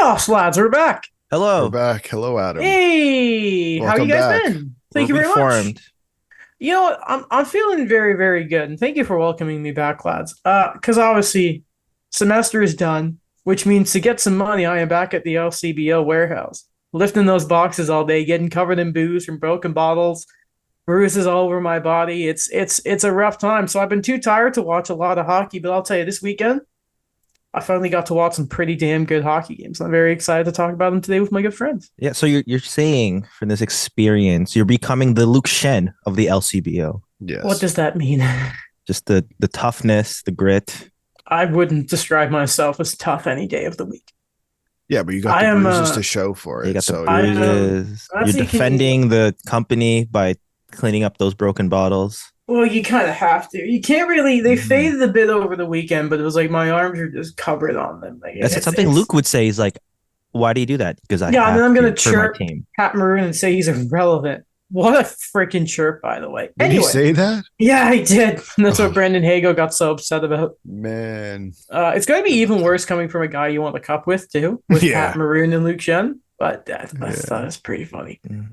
Playoffs, lads. We're back. We're Hello. back. Hello, Adam. Hey, how you Welcome guys back. been? We're Thank you very much. reformed. You know what? I'm feeling very, very good, and thank you for welcoming me back, lads. Because obviously, semester is done, which means to get some money, I am back at the LCBO warehouse, lifting those boxes all day, getting covered in booze from broken bottles, bruises all over my body. It's a rough time. So I've been too tired to watch a lot of hockey, but I'll tell you, this weekend I finally got to watch some pretty damn good hockey games. I'm very excited to talk about them today with my good friends. Yeah, so you're saying from this experience, you're becoming the Luke Shen of the LCBO. What Yes. does that mean? Just the toughness, the grit. I wouldn't describe myself as tough any day of the week. Yeah, but you got I the am bruises to show for You it. got the So I am bruises. You're honestly defending the company by cleaning up those broken bottles. well, you kind of have to. You can't really. They Mhm. faded a bit over the weekend, but it was like my arms are just covered on them. Like That's something it's Luke would say. He's like, "Why do you do that?" Because I yeah. And then have I'm gonna to for my chirp team. Pat Maroon and say he's irrelevant. What a freaking chirp, by the way. Did he Anyway, say that? yeah, I did. That's what Oh, Brendan Hago got so upset about. man. It's going to be even worse coming from a guy you want the cup with too, with Pat Yeah. Maroon and Luke Shen. But I thought Yeah. it was pretty funny. Mhm.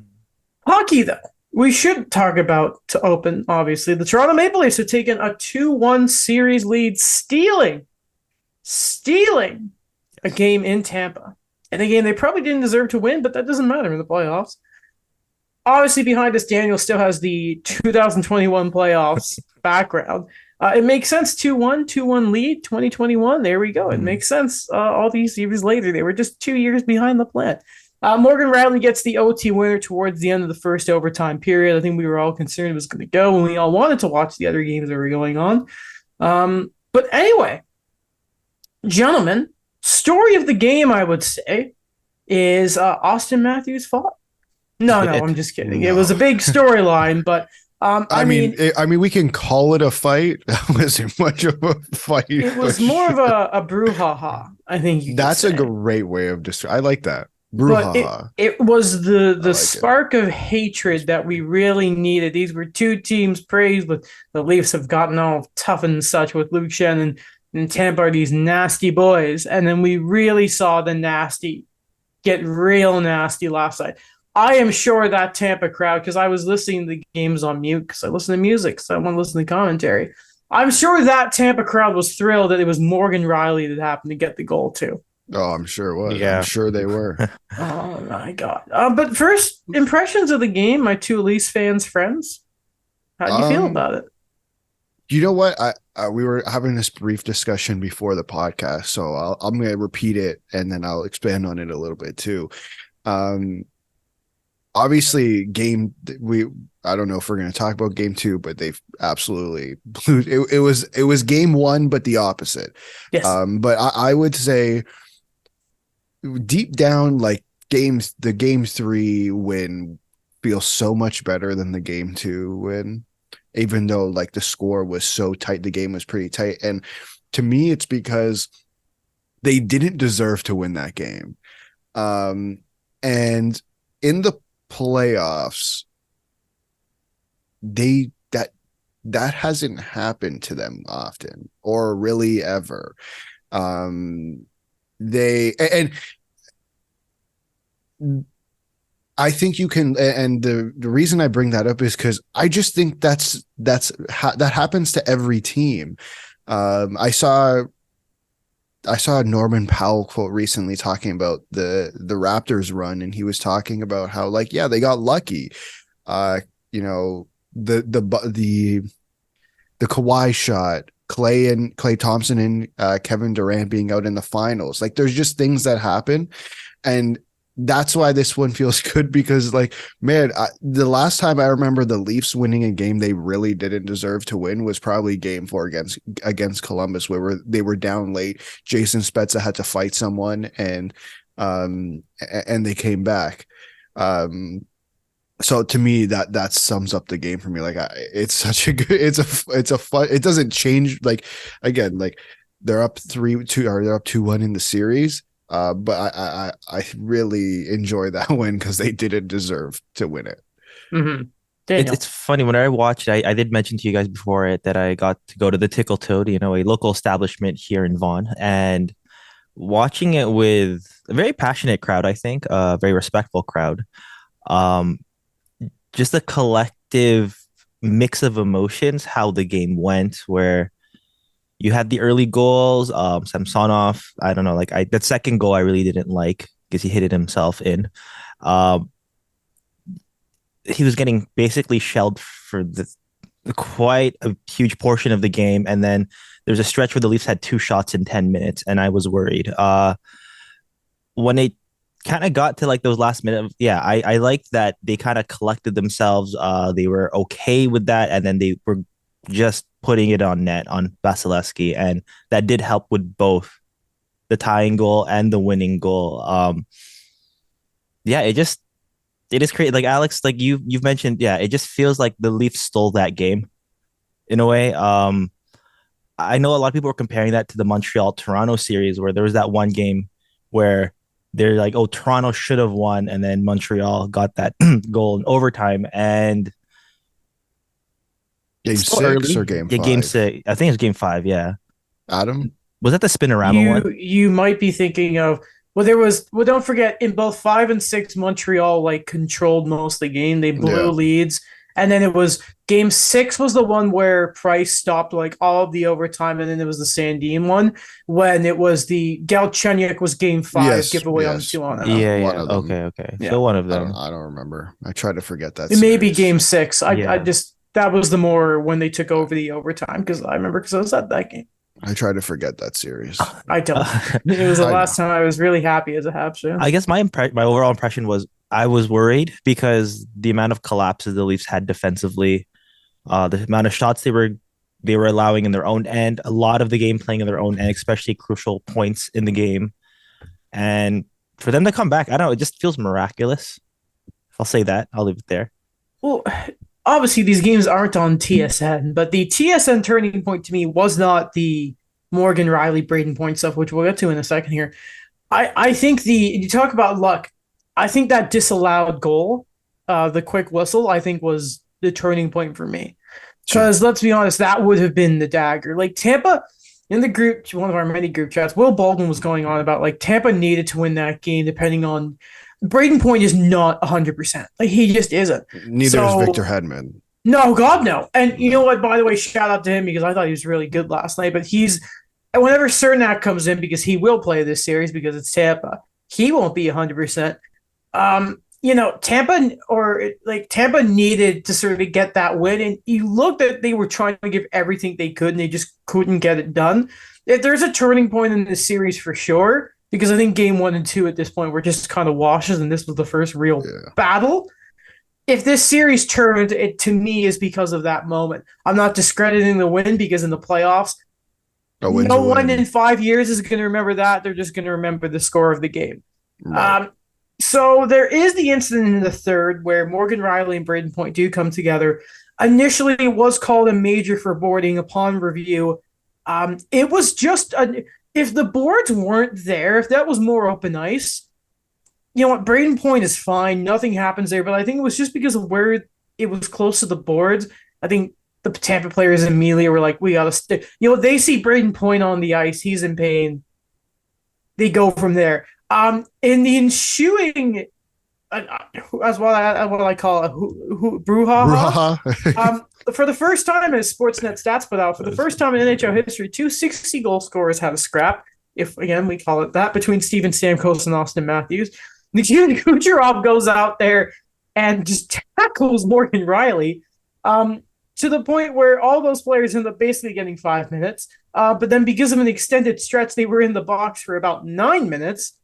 Hockey, though, we should talk about to open, obviously. The Toronto Maple Leafs have taken a 2-1 series lead, stealing a game in Tampa. And a game they probably didn't deserve to win, but that doesn't matter in the playoffs. Obviously, behind us, Daniel still has the 2021 playoffs background. It makes sense 2-1, 2-1 lead, 2021. There we go. It Mhm. makes sense all these years later. They were just 2 years behind the plan. Morgan Riley gets the OT winner towards the end of the first overtime period. I think we were all concerned it was going to go, and we all wanted to watch the other games that were going on. But anyway, gentlemen, story of the game, I would say, is Austin Matthews' fault. No, I'm just kidding. It was a No. big storyline, but I mean, We can call it a fight. That wasn't much of a fight. it was for more of sure. a brouhaha, I think you could That's a say. great way of describing. I like that. But Brouhaha. it was the like it. spark of hatred that we really needed. These were two teams praised, but the Leafs have gotten all tough and such with Luke Shen and Tampa are these nasty boys. And then we really saw the nasty get real nasty last night. I am sure that Tampa crowd, because I was listening to the games on mute because I listen to music, so I want to listen to commentary. I'm sure that Tampa crowd was thrilled that it was Morgan Riley that happened to get the goal too. Oh, I'm sure it was. Yeah. I'm sure they were. Oh my god! But first impressions of the game, my two Leafs fans friends. How do you feel about it? You know what? We were having this brief discussion before the podcast, so I'm going to repeat it and then I'll expand on it a little bit too. Obviously, I don't know if we're going to talk about game two, but they've absolutely blew it. It was game one, but the opposite. Yes. But I would say deep down, like the game three win feels so much better than the game two win, even though like the score was so tight, the game was pretty tight. And to me, it's because they didn't deserve to win that game. And in the playoffs, that hasn't happened to them often or really ever. They and I think you can, and the reason I bring that up is because I just think that happens to every team. I saw a Norman Powell quote recently talking about the Raptors run, and he was talking about how like, yeah, they got lucky. You know, the Kawhi shot, Klay Thompson and Kevin Durant being out in the finals. Like there's just things that happen. And that's why this one feels good because like, man, the last time I remember the Leafs winning a game they really didn't deserve to win was probably game four against Columbus, where they were down late. Jason Spezza had to fight someone and they came back. So to me, that sums up the game for me. Like it's such a good, it's a fun, it doesn't change. Like, again, like they're up 3-2 or they're up 2-1 in the series. But I really enjoy that win because they didn't deserve to win it. Mm-hmm. It's funny when I watched it, I did mention to you guys before it that I got to go to the Tickle Toad, a local establishment here in Vaughan. And watching it with a very passionate crowd, I think, a very respectful crowd. Um, just a collective mix of emotions, how the game went, where you had the early goals, Samsonov, I don't know, like that second goal I really didn't like because he hit it himself in. Um, he was getting basically shelled for quite a huge portion of the game, and then there's a stretch where the Leafs had two shots in 10 minutes, and I was worried. When it kind of got to like those last minute, yeah, I liked that they kind of collected themselves. They were okay with that, and then they were just putting it on net on Vasilevsky, and that did help with both the tying goal and the winning goal. Yeah, it is crazy. Like Alex, like you've mentioned, yeah, it just feels like the Leafs stole that game in a way. I know a lot of people were comparing that to the Montreal Toronto series where there was that one game where they're like, oh, Toronto should have won, and then Montreal got that goal in overtime, and Game it's still six or early. game Yeah, game five? six. I think it was game five. Yeah, Adam? was that the Spinorama one? You might be thinking of, well, there was, well, don't forget, in both 5 and 6, Montreal like controlled most of the game. They blew Yeah. leads, and then it was game 6 was the one where Price stopped like all of the overtime, and then it was the Sandine one when it was the Galchenyuk was game 5 Yes. giveaway on the Yes. 2-on out. Yeah, One yeah. of them. Okay, okay. Yeah, So one of I don't. them. I don't remember. I try to forget that it may be series. game 6. I Yeah. just that was the more when they took over the overtime because I remember because I was at that game. I try to forget that series. I don't. It was the I know. last time I was really happy as a Habs fan. I guess my overall impression was I was worried because the amount of collapses the Leafs had defensively, the amount of shots they were allowing in their own end, a lot of the game playing in their own end, especially crucial points in the game, and for them to come back, I don't know, it just feels miraculous. If I'll say that, I'll leave it there. Well, obviously these games aren't on TSN, but the TSN turning point to me was not the Morgan Riley Braden Point stuff, which we'll get to in a second here. I think you talk about luck. I think that disallowed goal, the quick whistle, I think was the turning point for me. Sure. Because let's be honest, that would have been the dagger. Like Tampa in the group, one of our many group chats, Will Baldwin was going on about like Tampa needed to win that game depending on Braden Point is not 100%. Like he just isn't. Neither is Victor Hedman. No, God, no. And you know what? By the way, shout out to him because I thought he was really good last night. But whenever Cernak comes in, because he will play this series because it's Tampa, he won't be 100%. Tampa needed to sort of get that win, and you looked that they were trying to give everything they could, and they just couldn't get it done. If there's a turning point in this series for sure, because I think game 1 and 2 at this point were just kind of washes, and this was the first real battle. If this series turned, it to me is because of that moment. I'm not discrediting the win because in the playoffs, no one in 5 years is going to remember that. They're just going to remember the score of the game. Right. So there is the incident in the third where Morgan Riley and Braden Point do come together. Initially, it was called a major for boarding upon review. It was just if the boards weren't there, if that was more open ice, you know what, Braden Point is fine. Nothing happens there. But I think it was just because of where it was close to the boards. I think the Tampa players in Amelia were like, we got to stick. They see Braden Point on the ice. He's in pain. They go from there. In the ensuing, as what I call it, Brouhaha. For the first time, as Sportsnet stats put out, for the first time in NHL history, two 60-goal scorers had a scrap, if again we call it that, between Steven Stamkos and Austin Matthews. Nikita Kucherov goes out there and just tackles Morgan Riley to the point where all those players end up basically getting 5 minutes. But then because of an extended stretch, they were in the box for about 9 minutes.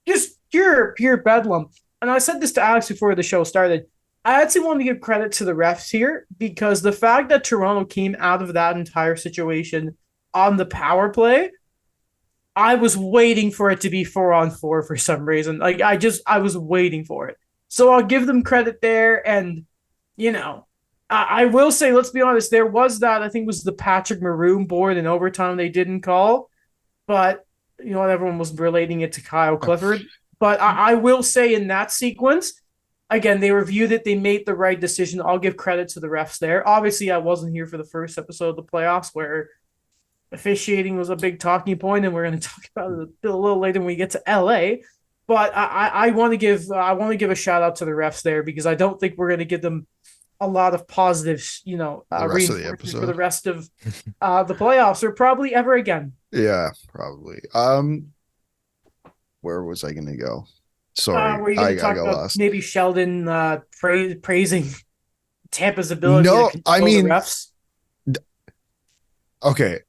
Just pure bedlam. And I said this to Alex before the show started. I actually want to give credit to the refs here because the fact that Toronto came out of that entire situation on the power play, I was waiting for it to be 4-on-4 for some reason. Like I was waiting for it. So I'll give them credit there. And, I will say, let's be honest, there was that, I think it was the Patrick Maroon board in overtime they didn't call. But, everyone was relating it to Kyle Clifford. But I will say in that sequence, again, they reviewed it. They made the right decision. I'll give credit to the refs there. Obviously, I wasn't here for the first episode of the playoffs where officiating was a big talking point, and we're going to talk about it a little later when we get to LA. But I want to give a shout out to the refs there because I don't think we're going to give them a lot of positive, The rest of the reinforcement for the episode. rest of the playoffs or probably ever again. Yeah, probably. Where was I gonna go? Sorry, Were you going I to talk got about lost. maybe Sheldon praising Tampa's ability to No, I control the mean, refs? okay,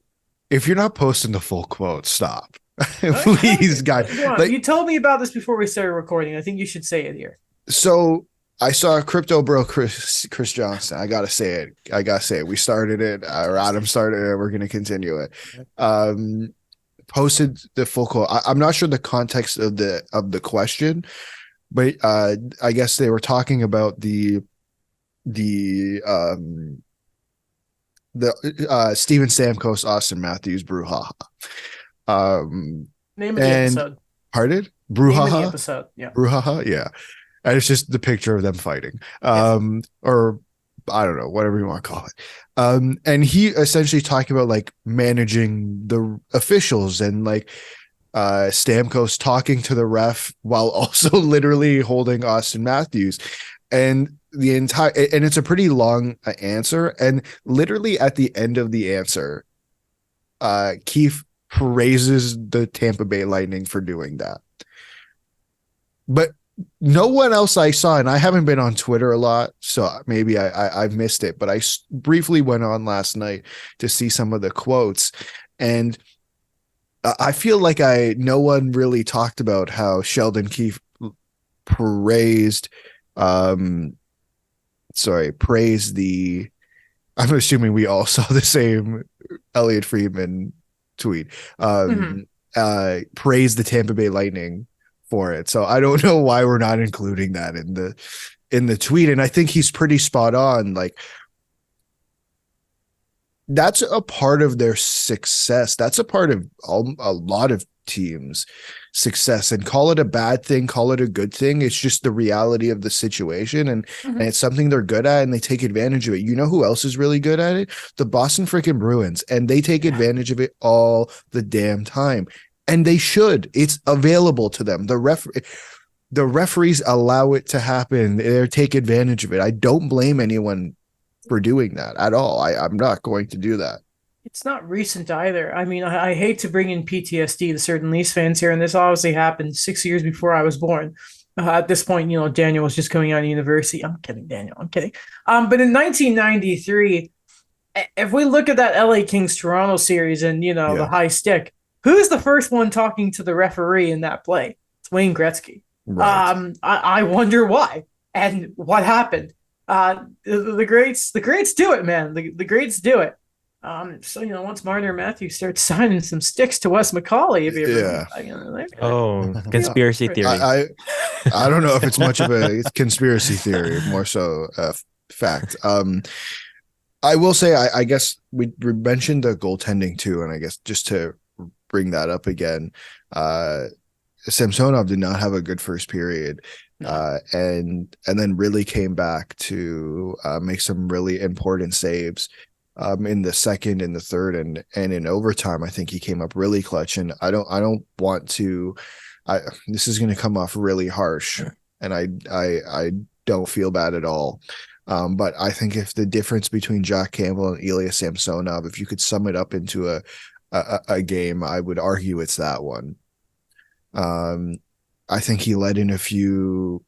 if you're not posting the full quote, stop. Okay. Please, guys. Go on. Like, You told me about this before we started recording. I think you should say it here. so I saw crypto bro Chris Johnson. I gotta say it. We started it. Or Adam started it. We're gonna continue it. Posted the full quote. I'm not sure the context of the question, but I guess they were talking about the Steven Stamkos, Austin Matthews, Brouhaha. Name of the And episode. pardon? Name of the Brouhaha? episode. Yeah. Brouhaha? Yeah. And it's just the picture of them fighting. Or I don't know, whatever you want to call it. And he essentially talking about like managing the officials and like Stamkos talking to the ref while also literally holding Austin Matthews. And it's a pretty long answer. And literally at the end of the answer, Keith praises the Tampa Bay Lightning for doing that. But no one else I saw, and I haven't been on Twitter a lot, so maybe I've missed it, but I briefly went on last night to see some of the quotes, and I feel like no one really talked about how Sheldon Keefe praised the, I'm assuming we all saw the same Elliot Friedman tweet, praised the Tampa Bay Lightning for it. So I don't know why we're not including that in the tweet. And I think he's pretty spot on. Like, that's a part of their success. That's a part of a lot of teams' success. And call it a bad thing, call it a good thing. It's just the reality of the situation, and it's something they're good at, and they take advantage of it. You know who else is really good at it? The Boston freaking Bruins, and they take advantage of it all the damn time. And they should. It's available to them. The referees allow it to happen. They take advantage of it. I don't blame anyone for doing that at all. I'm not going to do that. It's not recent either. I mean, I hate to bring in PTSD to certain Leafs fans here, and this obviously happened 6 years before I was born. At this point, Daniel was just coming out of university. I'm kidding, Daniel. I'm kidding. But in 1993, if we look at that LA Kings Toronto series and, the high stick, who's the first one talking to the referee in that play? It's Wayne Gretzky. Right. I wonder why and what happened. The greats do it, man. The greats do it. So once Marner Matthews starts signing some sticks to Wes McCauley, if you ever, Conspiracy theory. I don't know if it's much of a conspiracy theory, more so fact. I will say, I guess we mentioned the goaltending too, and I guess just to bring that up again, Samsonov did not have a good first period, and then really came back to make some really important saves in the second and the third, and in overtime. I think he came up really clutch, and I don't want to. This is going to come off really harsh, and I don't feel bad at all. But I think if the difference between Jack Campbell and Ilya Samsonov, if you could sum it up into a game, I would argue it's that one. I think he let in a few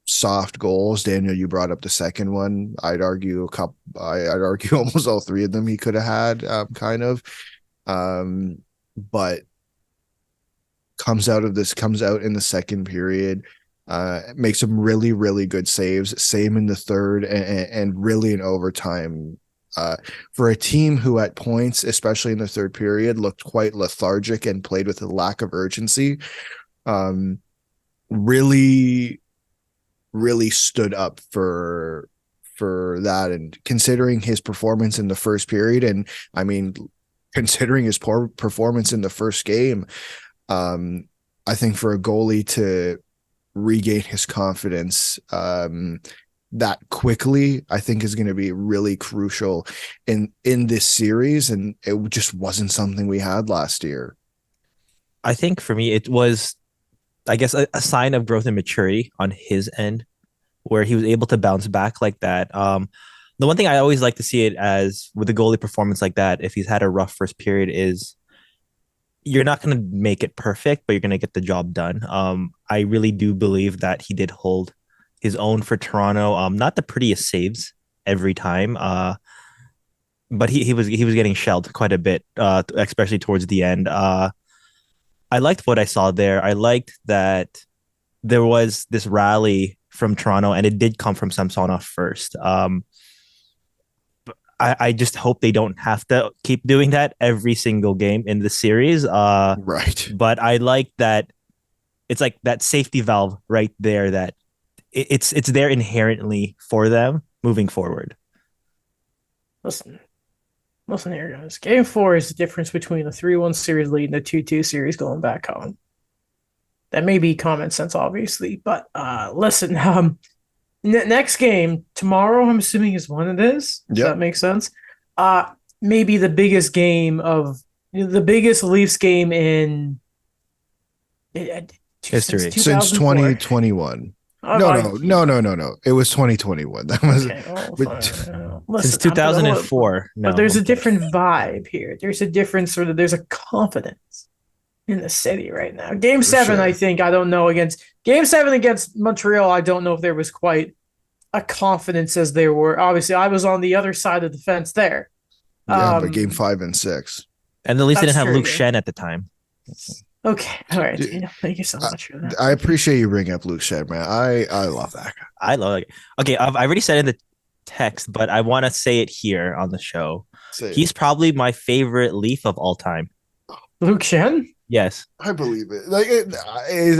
soft goals. Daniel, you brought up the second one. I'd argue almost all three of them he could have had, kind of. But comes out in the second period, makes some really, really good saves. Same in the third, and really in overtime. For a team who at points, especially in the third period, looked quite lethargic and played with a lack of urgency, really, really stood up for that. And considering his performance in the first period, and I mean, considering his poor performance in the first game, I think for a goalie to regain his confidence, that quickly, I think is going to be really crucial in this series. And it just wasn't something we had last year. I think for me, it was, I guess, a sign of growth and maturity on his end, where he was able to bounce back like that. The one thing I always like to see it as with a goalie performance like that, if he's had a rough first period, is you're not going to make it perfect, but you're going to get the job done. I really do believe that he did hold his own for Toronto. Not the prettiest saves every time, but he was getting shelled quite a bit, especially towards the end. I liked what I saw there. I liked that there was this rally from Toronto, and it did come from Samsonov first. I just hope they don't have to keep doing that every single game in the series. Right. But I like that it's like that safety valve right there that it's there inherently for them moving forward. Listen, listen here, guys. Game 4 is the difference between a 3-1 series lead and a 2-2 series going back home. That may be common sense, obviously, but listen. Next game tomorrow, I'm assuming is when it is. Does that make sense? Maybe the biggest game of the biggest Leafs game in History. Since 2021. No. It was 2021. That was okay. Since Listen, 2004. but there's a different vibe here. There's a different sort of. There's a confidence in the city right now. Game 7, sure. I think, I don't know, against Game 7 against Montreal, I don't know if there was quite a confidence as there were. Obviously, I was on the other side of the fence there. Yeah, but Game 5 and 6. And at least they didn't have true, Luke yeah. Shen at the time. Okay, all right. Thank you so much for that. I appreciate you bringing up Luke Shed, man. I love that guy. I love it. Okay, I already said in the text, but I want to say it here on the show. He's probably my favorite Leaf of all time. Luke Shen? Yes, I believe it.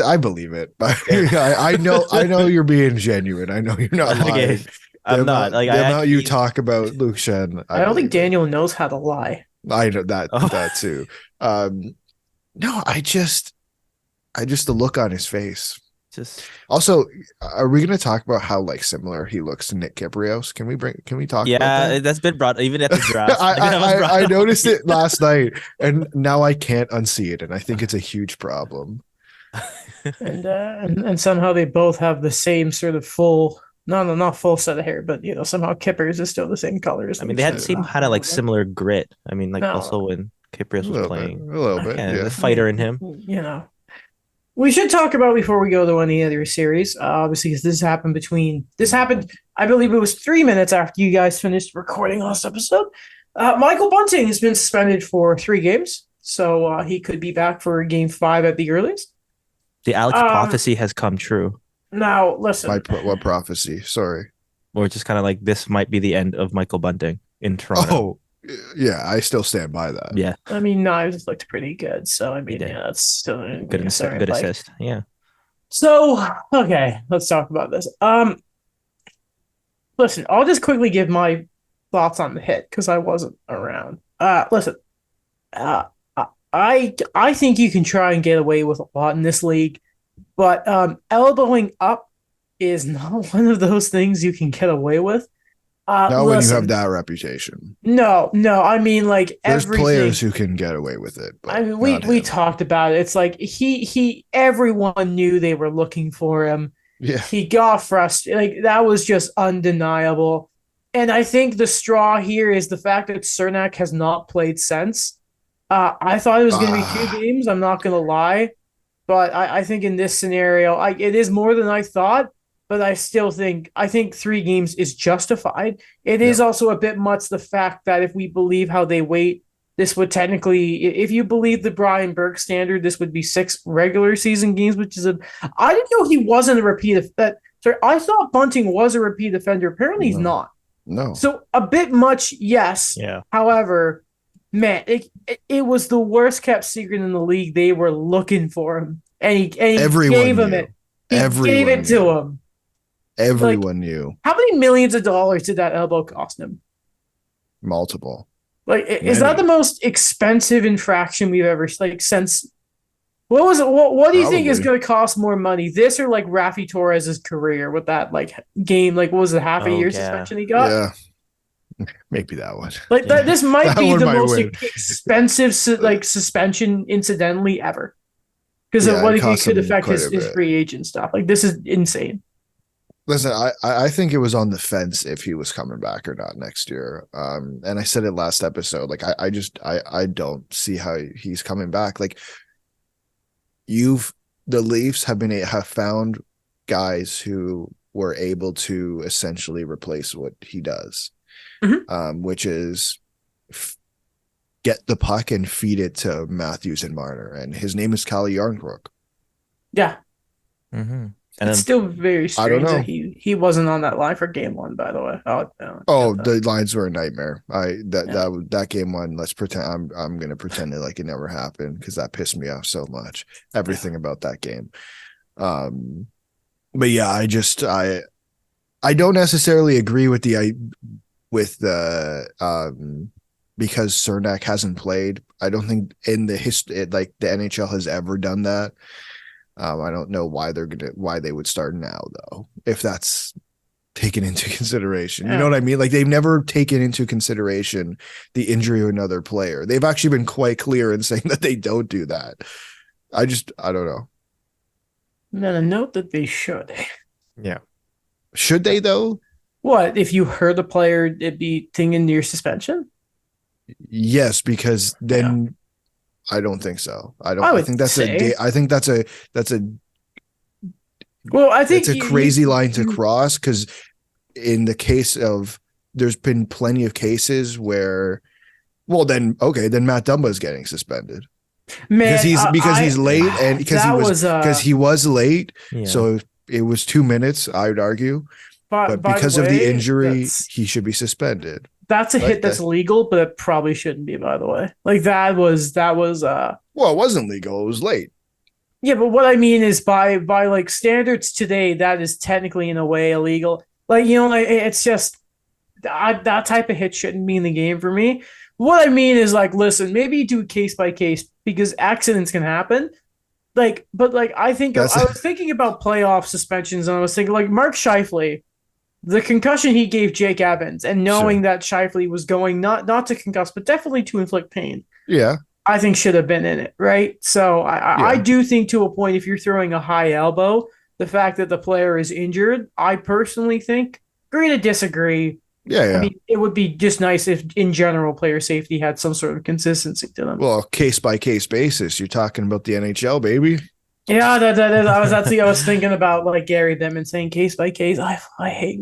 I believe it. I know you're being genuine. I know you're not lying. Okay, I'm not. Like the amount you talk about Luke Shen. I don't think Daniel knows how to lie. I know that too. No, I just the look on his face. Just also, are we going to talk about how like similar he looks to Nick Kiprios? Can we talk? Yeah, about that? that's been brought even at the draft. I noticed it last night, and now I can't unsee it, and I think it's a huge problem. and somehow they both have the same sort of full. No, not full set of hair, but somehow Kippers is still the same color as. I mean, they had like similar grit. I mean, like also when Kiprios was playing a little bit, the fighter in him. We should talk about before we go to any other series, obviously, because this happened, I believe it was 3 minutes after you guys finished recording last episode. Michael Bunting has been suspended for 3 games, so he could be back for Game 5 at the earliest. The Alex prophecy has come true. Now, listen. What prophecy? Sorry. Or just kind of like this might be the end of Michael Bunting in Toronto. Oh, yeah, I still stand by that. Yeah. I mean, Knives looked pretty good, so I mean, that's still a good assist. Yeah. So, okay, let's talk about this. Listen, I'll just quickly give my thoughts on the hit because I wasn't around. Listen, I think you can try and get away with a lot in this league, but elbowing up is not one of those things you can get away with. Not when you have that reputation. No. I mean, like there's players who can get away with it. But I mean, we talked about it. It's like everyone knew they were looking for him. Yeah, he got frustrated. Like that was just undeniable. And I think the straw here is the fact that Cernak has not played since. I thought it was going to be 2 games. I'm not going to lie, but I think in this scenario, it is more than I thought. But I still think 3 games is justified. It is also a bit much the fact that if we believe how they wait, this would technically, if you believe the Brian Burke standard, this would be 6 regular season games, which is I didn't know he wasn't a repeat that. Sorry, I thought Bunting was a repeat offender. Apparently, he's not. No. So a bit much, yes. Yeah. However, man, it was the worst kept secret in the league. They were looking for him, and he gave him it. He gave it to him. Everyone knew. How many millions of dollars did that elbow cost him? Multiple. Is that the most expensive infraction we've ever since What was it? What do you think is Probably. going to cost more money? This or like Rafi Torres's career with that like game? Like, what was it, half a Oh year yeah, suspension he got? Yeah, maybe that one. Like that. yeah. This might That be one the might most win. expensive like suspension incidentally ever because of Yeah, what it it cost could him affect quite a his bit. free agent stuff. Like this is insane. Listen, I think it was on the fence if he was coming back or not next year. And I said it last episode. Like I don't see how he's coming back. Like the Leafs have found guys who were able to essentially replace what he does, Mhm. which is get the puck and feed it to Matthews and Marner. And his name is Calle Yarncrook. Yeah, Mm-hmm. And it's then still very I don't strange that know. he wasn't on that line for game one. By the way, oh no, Oh, got that. the lines were a nightmare. Yeah. That game one. Let's pretend I'm gonna pretend it like it never happened because that pissed me off so much. Everything about that game. But yeah, I don't necessarily agree with the because Cernak hasn't played. I don't think in the history like the NHL has ever done that. I don't know why they would start now though, if that's taken into consideration. You know Yeah. what I mean? Like they've never taken into consideration the injury of another player. They've actually been quite clear in saying that they don't do that. I don't know. And then a note that they should. yeah, Should they though? What if you hurt a player? It'd be thing into your suspension. Yes, because Yeah, then I don't think so. I I would think that's say. I think that's Well, I think a crazy line to cross because in the case of there's been plenty of cases where well then okay then Matt Dumba is getting suspended man, because he's late and that was because he was late yeah. so it was 2 minutes I would argue but by the because of the way, injury he should be suspended. that's a Like hit that's that. legal, but it probably shouldn't be. By the way, like that was Well, it wasn't legal. It was late. yeah. But what I mean is by like standards today, that is technically in a way illegal. Like like it's just that type of hit shouldn't be in the game for me. What I mean is like, listen, maybe you do case by case because accidents can happen. Like, but like I think That's I was thinking about playoff suspensions, and I was thinking like Mark Scheifele, the concussion he gave Jake Evans, and knowing sure. that Scheifele was going not to concuss, but definitely to inflict pain, Yeah. I think should have been in it, right? So I Yeah. do think to a point, if you're throwing a high elbow, the fact that the player is injured, I personally think, agree to disagree. Yeah. I Yeah. mean, it would be just nice if, in general, player safety had some sort of consistency to them. Well, case by case basis. You're talking about the NHL, baby. Yeah, I was thinking about like Gary Bettman saying case by case. I hate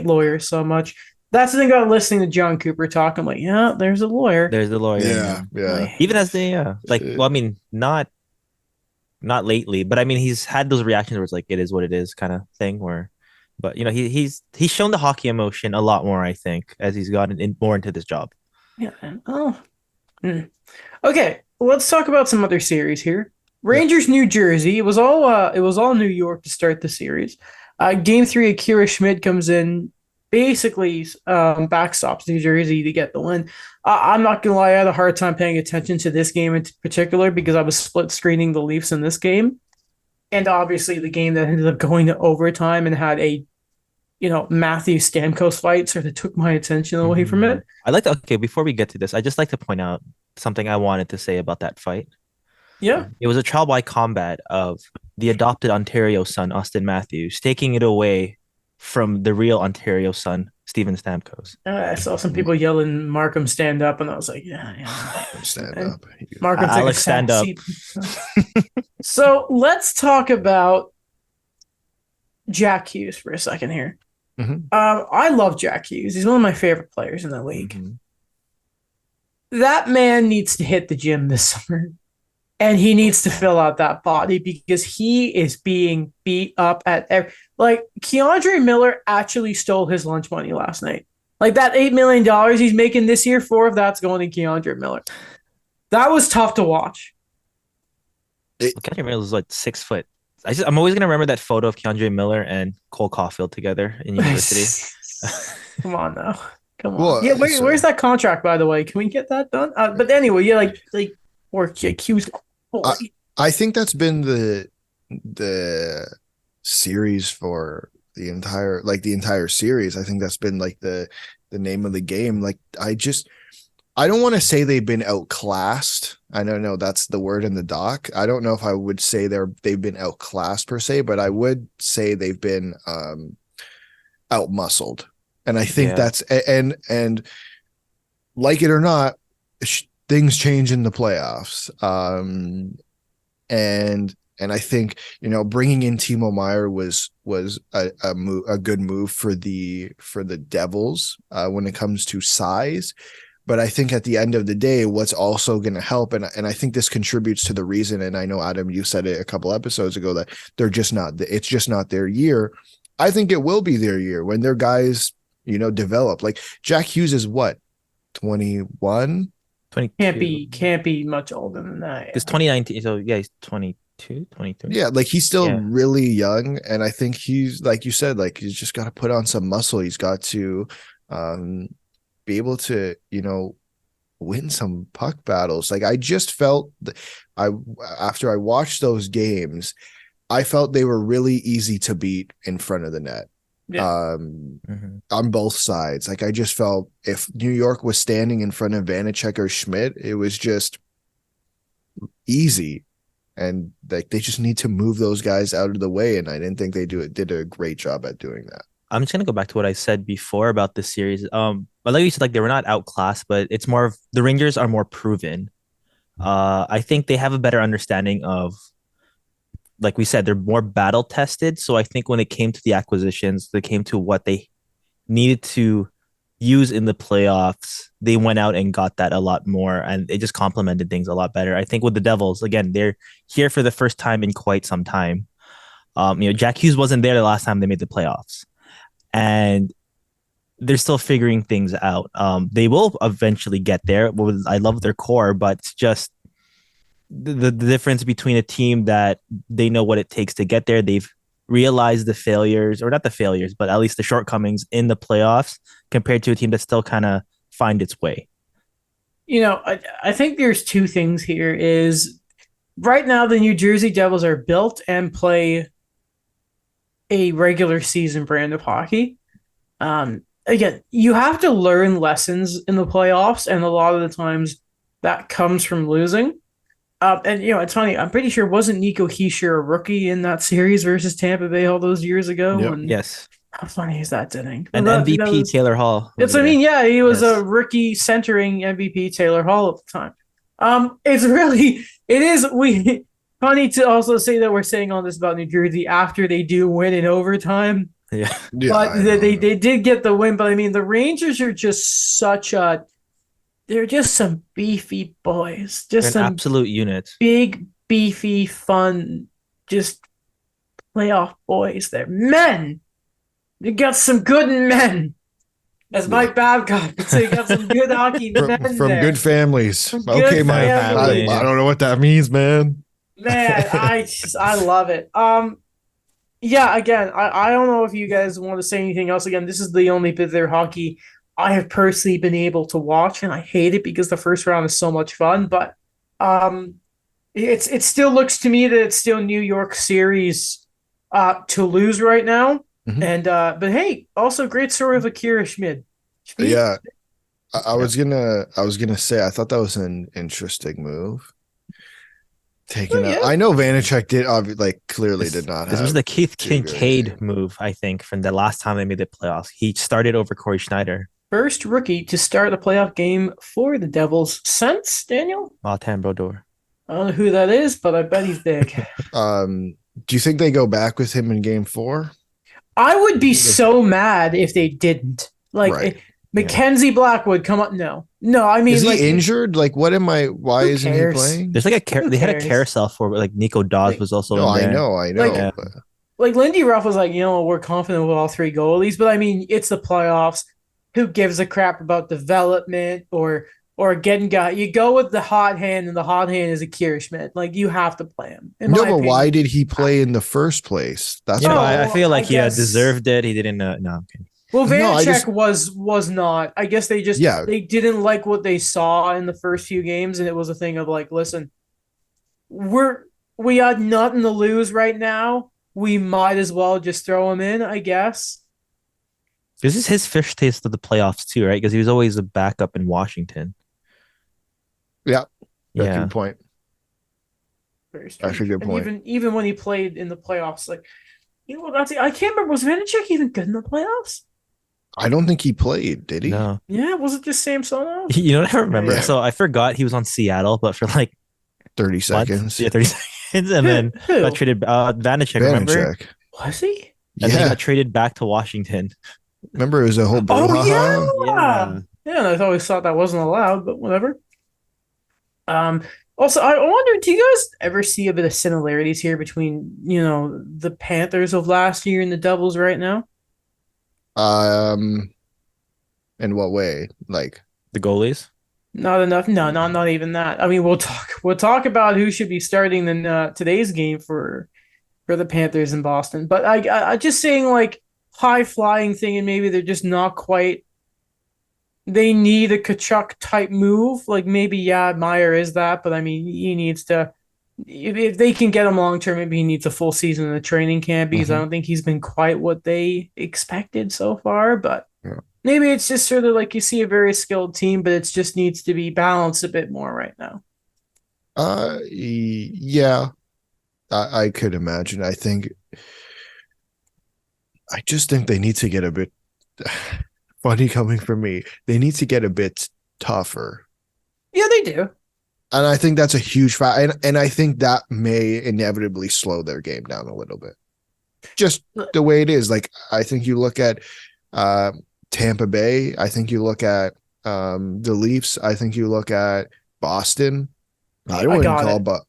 lawyers so much. That's the thing about listening to John Cooper talk. I'm like, yeah, there's a lawyer. There's the lawyer. Yeah. Yeah. Even as the like, Uh, well, I mean, not lately, but I mean, he's had those reactions where it's like it is what it is kind of thing. Where, but he's shown the hockey emotion a lot more, I think, as he's gotten more into this job. Yeah. Oh. Okay. Let's talk about some other series here. Rangers, New Jersey. It was all New York to start the series. Game three, Akira Schmid comes in, basically backstops New Jersey to get the win. I'm not gonna lie, I had a hard time paying attention to this game in particular because I was split screening the Leafs in this game, and obviously the game that ended up going to overtime and had a Matthew Stamkos fight sort of took my attention away from it. I like to, okay, before we get to this, I just like to point out something I wanted to say about that fight. Yeah. It was a trial by combat of the adopted Ontario son, Austin Matthews, taking it away from the real Ontario son, Steven Stamkos. I saw some people yelling, Markham, stand up, and I was like, yeah. Stand And up. Markham, take a Alex, stand up. seat. So let's talk about Jack Hughes for a second here. Mhm. I love Jack Hughes. He's one of my favorite players in the league. Mhm. That man needs to hit the gym this summer. And he needs to fill out that body because he is being beat up at like Keandre Miller actually stole his lunch money last night. Like that $8 million he's making this year, 4 of that's going to Keandre Miller. That was tough to watch. Keandre Miller was like 6 foot. I'm always gonna remember that photo of Keandre Miller and Cole Caulfield together in university. Come on now. Come on. Well, Yeah, so- where's that contract, by the way? Can we get that done? But anyway, yeah, like or Hughes. I think that's been the series for the entire series. I think that's been like the name of the game. Like I don't want to say they've been outclassed. I don't know that's the word in the doc. I don't know if I would say they've been outclassed per se, but I would say they've been outmuscled. And I think Yeah. that's and like it or not, things change in the playoffs. And I think bringing in Timo Meyer was a good move for the Devils when it comes to size. But I think at the end of the day, what's also going to help, and I think this contributes to the reason, and I know Adam, you said it a couple episodes ago that it's just not their year. I think it will be their year when their guys, develop. Like Jack Hughes is what, 21? 22. Can't be much older than that. It's 2019. So yeah, he's 22, 23. Yeah, like he's still Yeah. really young, and I think he's like you said, like he's just got to put on some muscle. He's got to be able to, win some puck battles. Like I just felt I after I watched those games, I felt they were really easy to beat in front of the net. Yeah. On both sides. Like I just felt if New York was standing in front of Vanacek or Schmidt, it was just easy. And like they just need to move those guys out of the way. And I didn't think they did a great job at doing that. I'm just gonna go back to what I said before about this series. But like you said, like they were not outclassed, but it's more of the Rangers are more proven. I think they have a better understanding of, like we said, they're more battle tested. So I think when it came to the acquisitions, they came to what they needed to use in the playoffs, they went out and got that a lot more, and it just complemented things a lot better. I think with the Devils, again, they're here for the first time in quite some time. Jack Hughes wasn't there the last time they made the playoffs, and they're still figuring things out. They will eventually get there. I love their core, but it's just the difference between a team that they know what it takes to get there. They've realized the failures, or not the failures, but at least the shortcomings in the playoffs compared to a team that still kind of find its way. I think there's two things here is right now the New Jersey Devils are built and play a regular season brand of hockey. Again, you have to learn lessons in the playoffs, and a lot of the times that comes from losing. And it's funny. I'm pretty sure wasn't Nico Hischier a rookie in that series versus Tampa Bay all those years ago? Yep. And Yes. how funny is that inning? And MVP Taylor Hall. It's. I mean, yeah, he was Yes. a rookie centering MVP Taylor Hall at the time. It is funny to also say that we're saying all this about New Jersey after they do win in overtime. Yeah. But they did get the win. But I mean, the Rangers are just they're just some beefy boys. Just They're an some absolute unit. big, beefy, fun, just playoff boys. They're men. You got some good men. As Mike Babcock would say, you got some good hockey men from there. good families. From Okay, good Mike. families. I don't know what that means, man. Man, I love it. Yeah, again, I don't know if you guys want to say anything else. Again, this is the only bit of their hockey I have personally been able to watch, and I hate it because the first round is so much fun. But it still looks to me that it's still New York series to lose right now. Mhm. And but hey, also great story of Akira Schmid. Yeah. I was gonna say I thought that was an interesting move. Taking Oh, yeah. I know Vanacek clearly did not This have was the Keith too good. Kincaid move, I think, from the last time they made the playoffs. He started over Corey Schneider. First rookie to start a playoff game for the Devils since Daniel. Martin Brodeur. I don't know who that is, but I bet he's big. Do you think they go back with him in game 4? I would be so mad if they didn't. Like Right. Mackenzie Blackwood, come on, no. I mean, Is he like, injured? Like, why Who isn't he cares? playing? There's like they had a cares? carousel for like Nico Dawes was also No, in there. I know. Like- but- like Lindy Ruff was like, we're confident with all three goalies, but I mean, it's the playoffs. Who gives a crap about development or getting guy? You go with the hot hand, and the hot hand is Akira Schmidt. Like, you have to play him. in No, my but opinion. why did he play in the first place? That's You know, why. I feel like I he guess- deserved it. He didn't. No, I'm kidding. Well, No, I Vanacek just- was not. I guess they just they didn't like what they saw in the first few games, and it was a thing of like, listen, we're we got nothing to lose right now. We might as well just throw him in, I guess. This is his first taste of the playoffs too, right? Because he was always a backup in Washington. Yeah, that's a Yeah. good point. Very That's a strange. good And point. even when he played in the playoffs, like that's I can't remember. Was Vanacek even good in the playoffs? I don't think he played, did he? No. Yeah, was it just Sam Sono? You know what I remember? Yeah. So I forgot he was on Seattle, but for like 30 months, seconds. yeah, 30 seconds, and Who? then got Who traded. Vanacek, remember? Vanacek. was he? And then he Yeah. got traded back to Washington. Remember it was a whole Oh brouhaha? yeah, yeah. And I always thought that wasn't allowed, but whatever. Um. Also, I wonder, do you guys ever see a bit of similarities here between the Panthers of last year and the Devils right now? Um, in what way? Like, The goalies. Not enough. No, not even that. I mean, we'll talk about who should be starting in today's game for the Panthers in Boston. But I just saying like high flying thing, and maybe they're just not quite. They need a Kachuk type move. Like maybe yeah, Meyer is that, but I mean he needs to. If they can get him long term, maybe he needs a full season in the training camp because I Mhm. don't think he's been quite what they expected so far. But Yeah. maybe it's just sort of like you see a very skilled team, but it just needs to be balanced a bit more right now. Yeah, I could imagine. I just think they need to get a bit funny coming from me. They need to get a bit tougher. Yeah, they do. And I think that's a huge fact. And I think that may inevitably slow their game down a little bit. Just the way it is. Like, I think you look at uh, Tampa Bay. I think you look at the Leafs. I think you look at Boston. I I wouldn't got call, it. but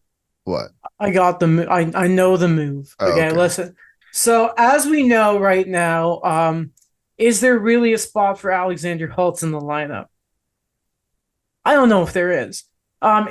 what? I got the move. I know the move. Oh, Okay, okay. listen. So as we know right now, is there really a spot for Alexander Holtz in the lineup? I don't know if there is.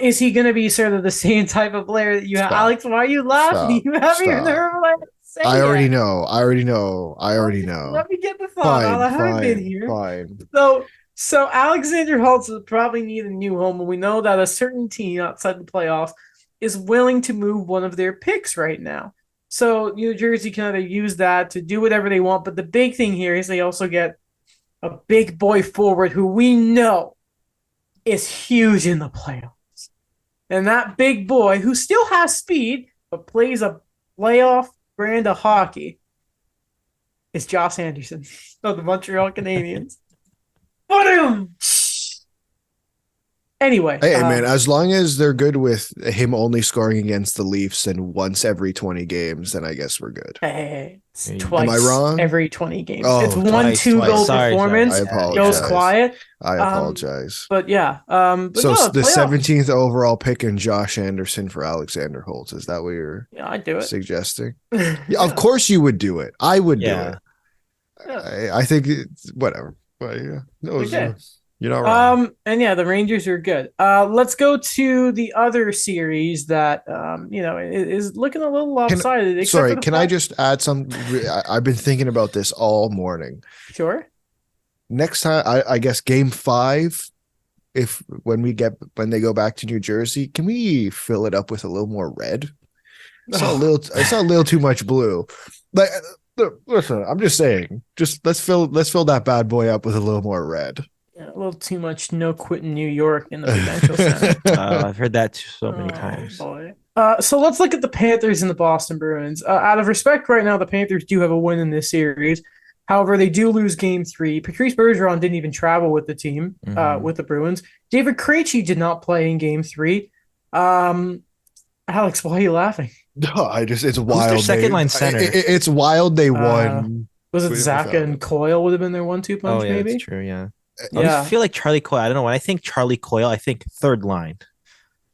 Is he going to be sort of the same type of player that you have? Stop. Alex, why are you laughing? Stop. You haven't even Stop. heard what I have to say I already yet. know. I already know. I Let already me, know. let me get the thought out. Fine, I haven't been fine, here. fine. So Alexander Holtz will probably need a new home, and we know that a certain team outside the playoffs is willing to move one of their picks right now. So New Jersey can either use that to do whatever they want, but the big thing here is they also get a big boy forward who we know is huge in the playoffs. And that big boy who still has speed but plays a playoff brand of hockey is Josh Anderson of the Montreal Canadiens. Boom! Anyway, Hey, man, as long as they're good with him only scoring against the Leafs and once every 20 games, then I guess we're good. hey, it's Am I twice wrong? every 20 games. Oh, it's one twice, two-goal twice. Sorry. performance, I Yeah, goes apologize. quiet. I apologize. But yeah, but So no, the playoffs. 17th overall pick in Josh Anderson for Alexander Holtz. Is that what you're Yeah, I'd do it. suggesting? Yeah, Yeah, of course you would do it. I would do Yeah. it. yeah. I think it's whatever. But yeah, no, Okay. you're not wrong. And yeah, the Rangers are good. Let's go to the other series that is looking a little lopsided. Except for Sorry, the can I fact- just add some? I've been thinking about this all morning. Sure. Next time, I guess game 5, if when they go back to New Jersey, can we fill it up with a little more red? I saw a little too much blue. Like, listen, I'm just saying, just let's fill that bad boy up with a little more red. Yeah, a little too much no quit in New York in the Prudential Center. I've heard that so many times. Boy. So let's look at the Panthers and the Boston Bruins. Out of respect, right now, the Panthers do have a win in this series. However, they do lose game 3. Patrice Bergeron didn't even travel with the team, with the Bruins. David Krejci did not play in game 3. Alex, why are you laughing? No, it's wild. their second line center? It's wild they won. Was it Without Zaka and it. Coyle would have been their 1-2 punch, Oh yeah, maybe? that's true. Yeah. I Yeah. always feel like Charlie Coyle. I don't know. When I think Charlie Coyle, I think third line.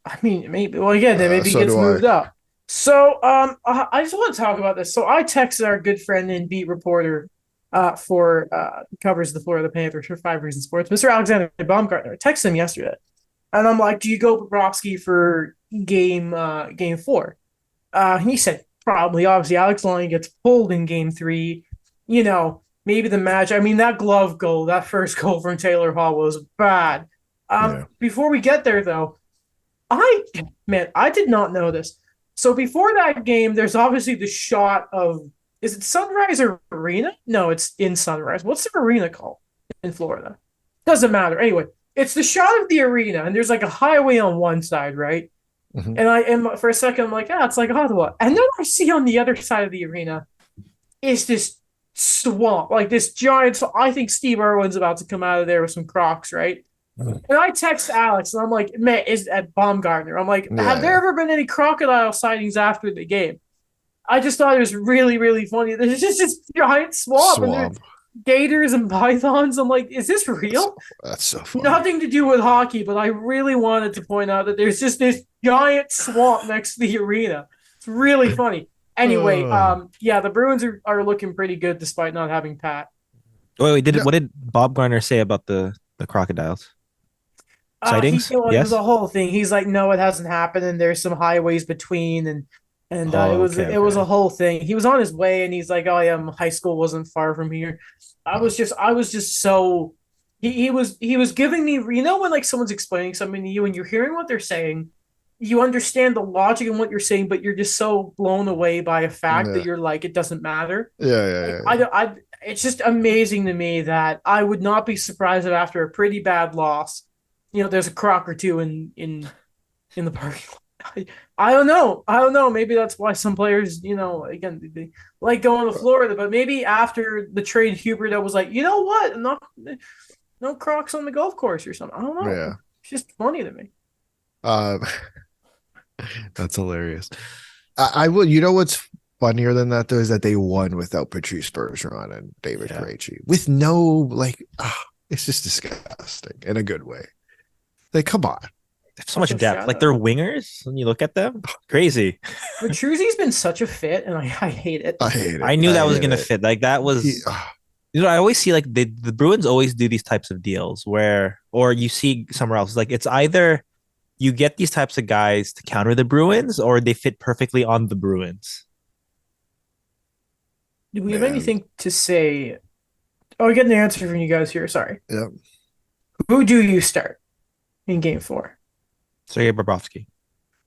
I mean, maybe. Well, again, then maybe he So gets do I. moved up. So, I just want to talk about this. So, I texted our good friend and beat reporter, for covers the Florida Panthers for 5 Reasons Sports, Mr. Alexander Baumgartner. I texted him yesterday, and I'm like, "Do you go Bobrovsky for game 4?" He said probably. Obviously, Alex Lyon gets pulled in game 3. Maybe the match. I mean, that glove goal, that first goal from Taylor Hall was bad. Yeah. Before we get there, though. I did not know this. So before that game, there's obviously the shot of, is it Sunrise Arena? No, it's in Sunrise. What's the arena called in Florida? Doesn't matter. Anyway, it's the shot of the arena, and there's like a highway on one side, right? Mhm. And I am for a second, I'm like, ah, it's like Ottawa. And then I see on the other side of the arena is this swamp, like this giant. So I think Steve Irwin's about to come out of there with some Crocs, right? And I text Alex and I'm like, man, is at Baumgartner. I'm like, have there Yeah, ever been any crocodile sightings after the game? I just thought it was really, really funny. There's just this giant swamp and there's swamp. gators and pythons. I'm like, is this That's, real? that's so funny. Nothing to do with hockey, but I really wanted to point out that there's just this giant swamp next to the arena. It's really funny. Anyway, Uh, yeah, the Bruins are looking pretty good despite not having Pat. Wait, no, what did Bob Garner say about the crocodiles sightings? It was Yes. a whole thing. He's like, no, it hasn't happened, and there's some highways between, and Oh, okay, it was okay. a whole thing. He was on his way, and he's like, oh yeah, high school wasn't far from here. I was just so he was giving me, you know, when like someone's explaining something to you and you're hearing what they're saying, you understand the logic in what you're saying, but you're just so blown away by a fact that yeah, you're like, it doesn't matter. yeah, Like, yeah, yeah. it's just amazing to me that I would not be surprised if after a pretty bad loss, you know, there's a croc or two in the parking lot. I don't know. I don't know. Maybe that's why some players, you know, again, they like going to Florida. But maybe after the trade, Hubert was like, you know what? Not no Crocs on the golf course or something. I don't know. Yeah. It's just funny to me. Um, that's hilarious. I will. You know what's funnier than that though is that they won without Patrice Bergeron and David Yeah. Krejci with no like. It's just disgusting in a good way. Like, come on. So much Also, depth. shout Like out. they're wingers when you look at them. Crazy. But Truzy's been such a fit, and I hate it. I hate it. I knew I that was hate gonna it. fit. Like that He, was I always see like the Bruins always do these types of deals where or you see somewhere else. Like it's either you get these types of guys to counter the Bruins or they fit perfectly on the Bruins. Do we have man. anything to say? Oh, I get an answer from you guys here. Sorry. Yeah. Who do you start in game four? Sergei Bobrovsky.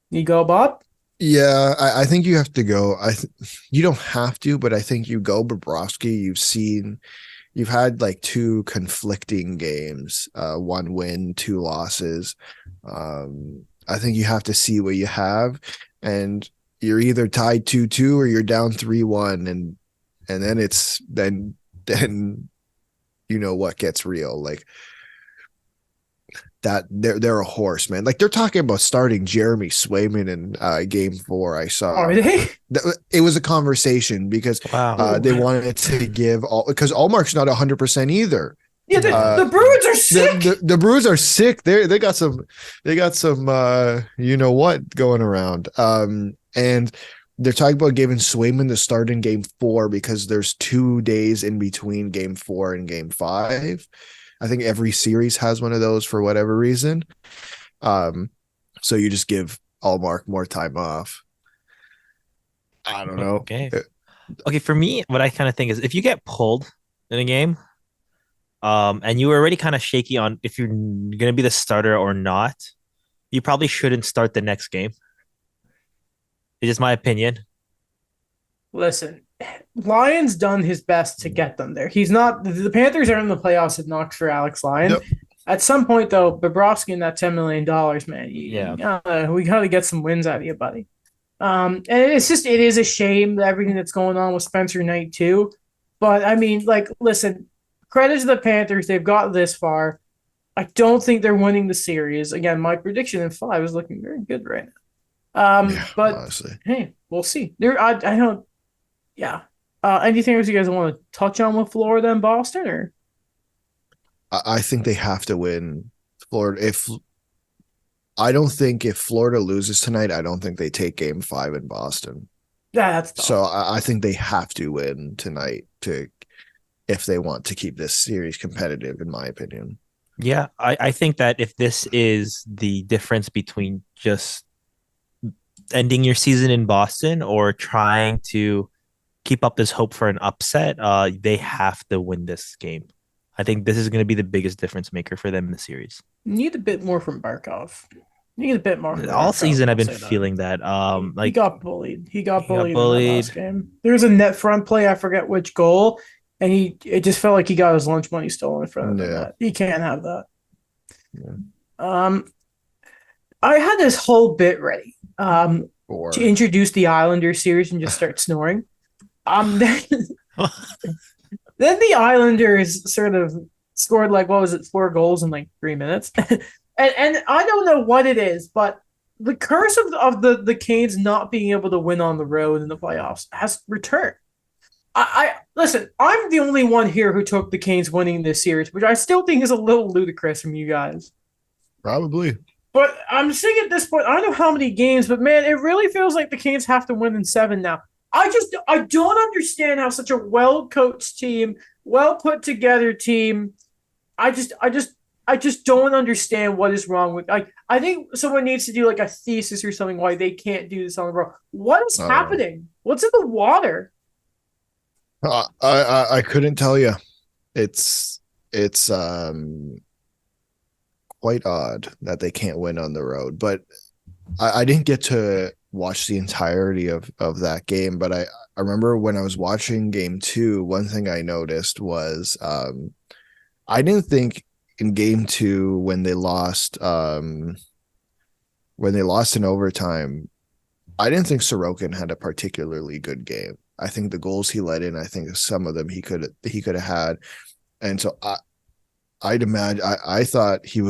You go, Bob? Yeah, I think you have to go. You don't have to, but I think you go Bobrovsky. You've had like two conflicting games, one win, two losses. I think you have to see what you have, and you're either tied 2-2 or you're down 3-1, and then then you know what gets real. Like that they're a horse, man. Like they're talking about starting Jeremy Swayman in game 4. I saw Are they? it was a conversation because Wow. they wanted to give all because Allmark's not 100% either. Yeah, Yeah. the Bruins are sick. The Brewers are sick. They got some you know what going around. And they're talking about giving Swayman the start in game 4 because there's 2 days in between game 4 and game 5. I think every series has one of those for whatever reason. So you just give Allmark more time off. I don't know. Okay. Okay, for me, what I kind of think is if you get pulled in a game, and you were already kind of shaky on if you're gonna be the starter or not, you probably shouldn't start the next game. It's just my opinion. Listen, Lyon's done his best to get them there. He's not. The Panthers are in the playoffs. It knocks for Alex Lyon. Yep. At some point, though, Bobrovsky and that $10 million, man, Yeah. we gotta get some wins out of you, buddy. And it's just it is a shame everything that's going on with Spencer Knight too. But I mean, like, listen, credit to the Panthers, they've got this far. I don't think they're winning the series. Again, my prediction in 5 is looking very good right now. Yeah, But honestly. hey, we'll see. I don't. Yeah. Anything else you guys want to touch on with Florida and Boston, or I think they have to win Florida. If I don't think if Florida loses tonight, I don't think they take game 5 in Boston. yeah, that's tough. So I think they have to win tonight to if they want to keep this series competitive, in my opinion. Yeah, I think that if this is the difference between just ending your season in Boston or trying to keep up this hope for an upset, they have to win this game. I think this is going to be the biggest difference maker for them in the series. Need a bit more from Barkov. He needs a bit more from the All home crowd. season I've I'll been say that. feeling that. He Like got bullied. He got he got bullied in that bullied. last game. There's a net front play. I forget which goal, and it just felt like he got his lunch money stolen in front of the Yeah. net. He can't have that. Yeah. Um, I had this whole bit ready. To Or introduce the Islanders series and just start snoring. Then, then the Islanders sort of scored like what was it, 4 goals in like 3 minutes, and I don't know what it is, but the curse of the Canes not being able to win on the road in the playoffs has returned. I listen. I'm the only one here who took the Canes winning this series, which I still think is a little ludicrous from you guys. probably. But I'm saying at this point, I don't know how many games, but man, it really feels like the Canes have to win in 7 now. I don't understand how such a well coached team, well put together team. I just don't understand what is wrong with. I think someone needs to do like a thesis or something why they can't do this on the road. What is happening? What's in the water? I couldn't tell you. It's quite odd that they can't win on the road, but I didn't get to watch the entirety of that game, but I remember when I was watching game 2, one thing I noticed was I didn't think in game 2 when they lost in overtime, I didn't think Sorokin had a particularly good game. I think the goals he let in, I think some of them he could have had. And so I'd imagine I thought he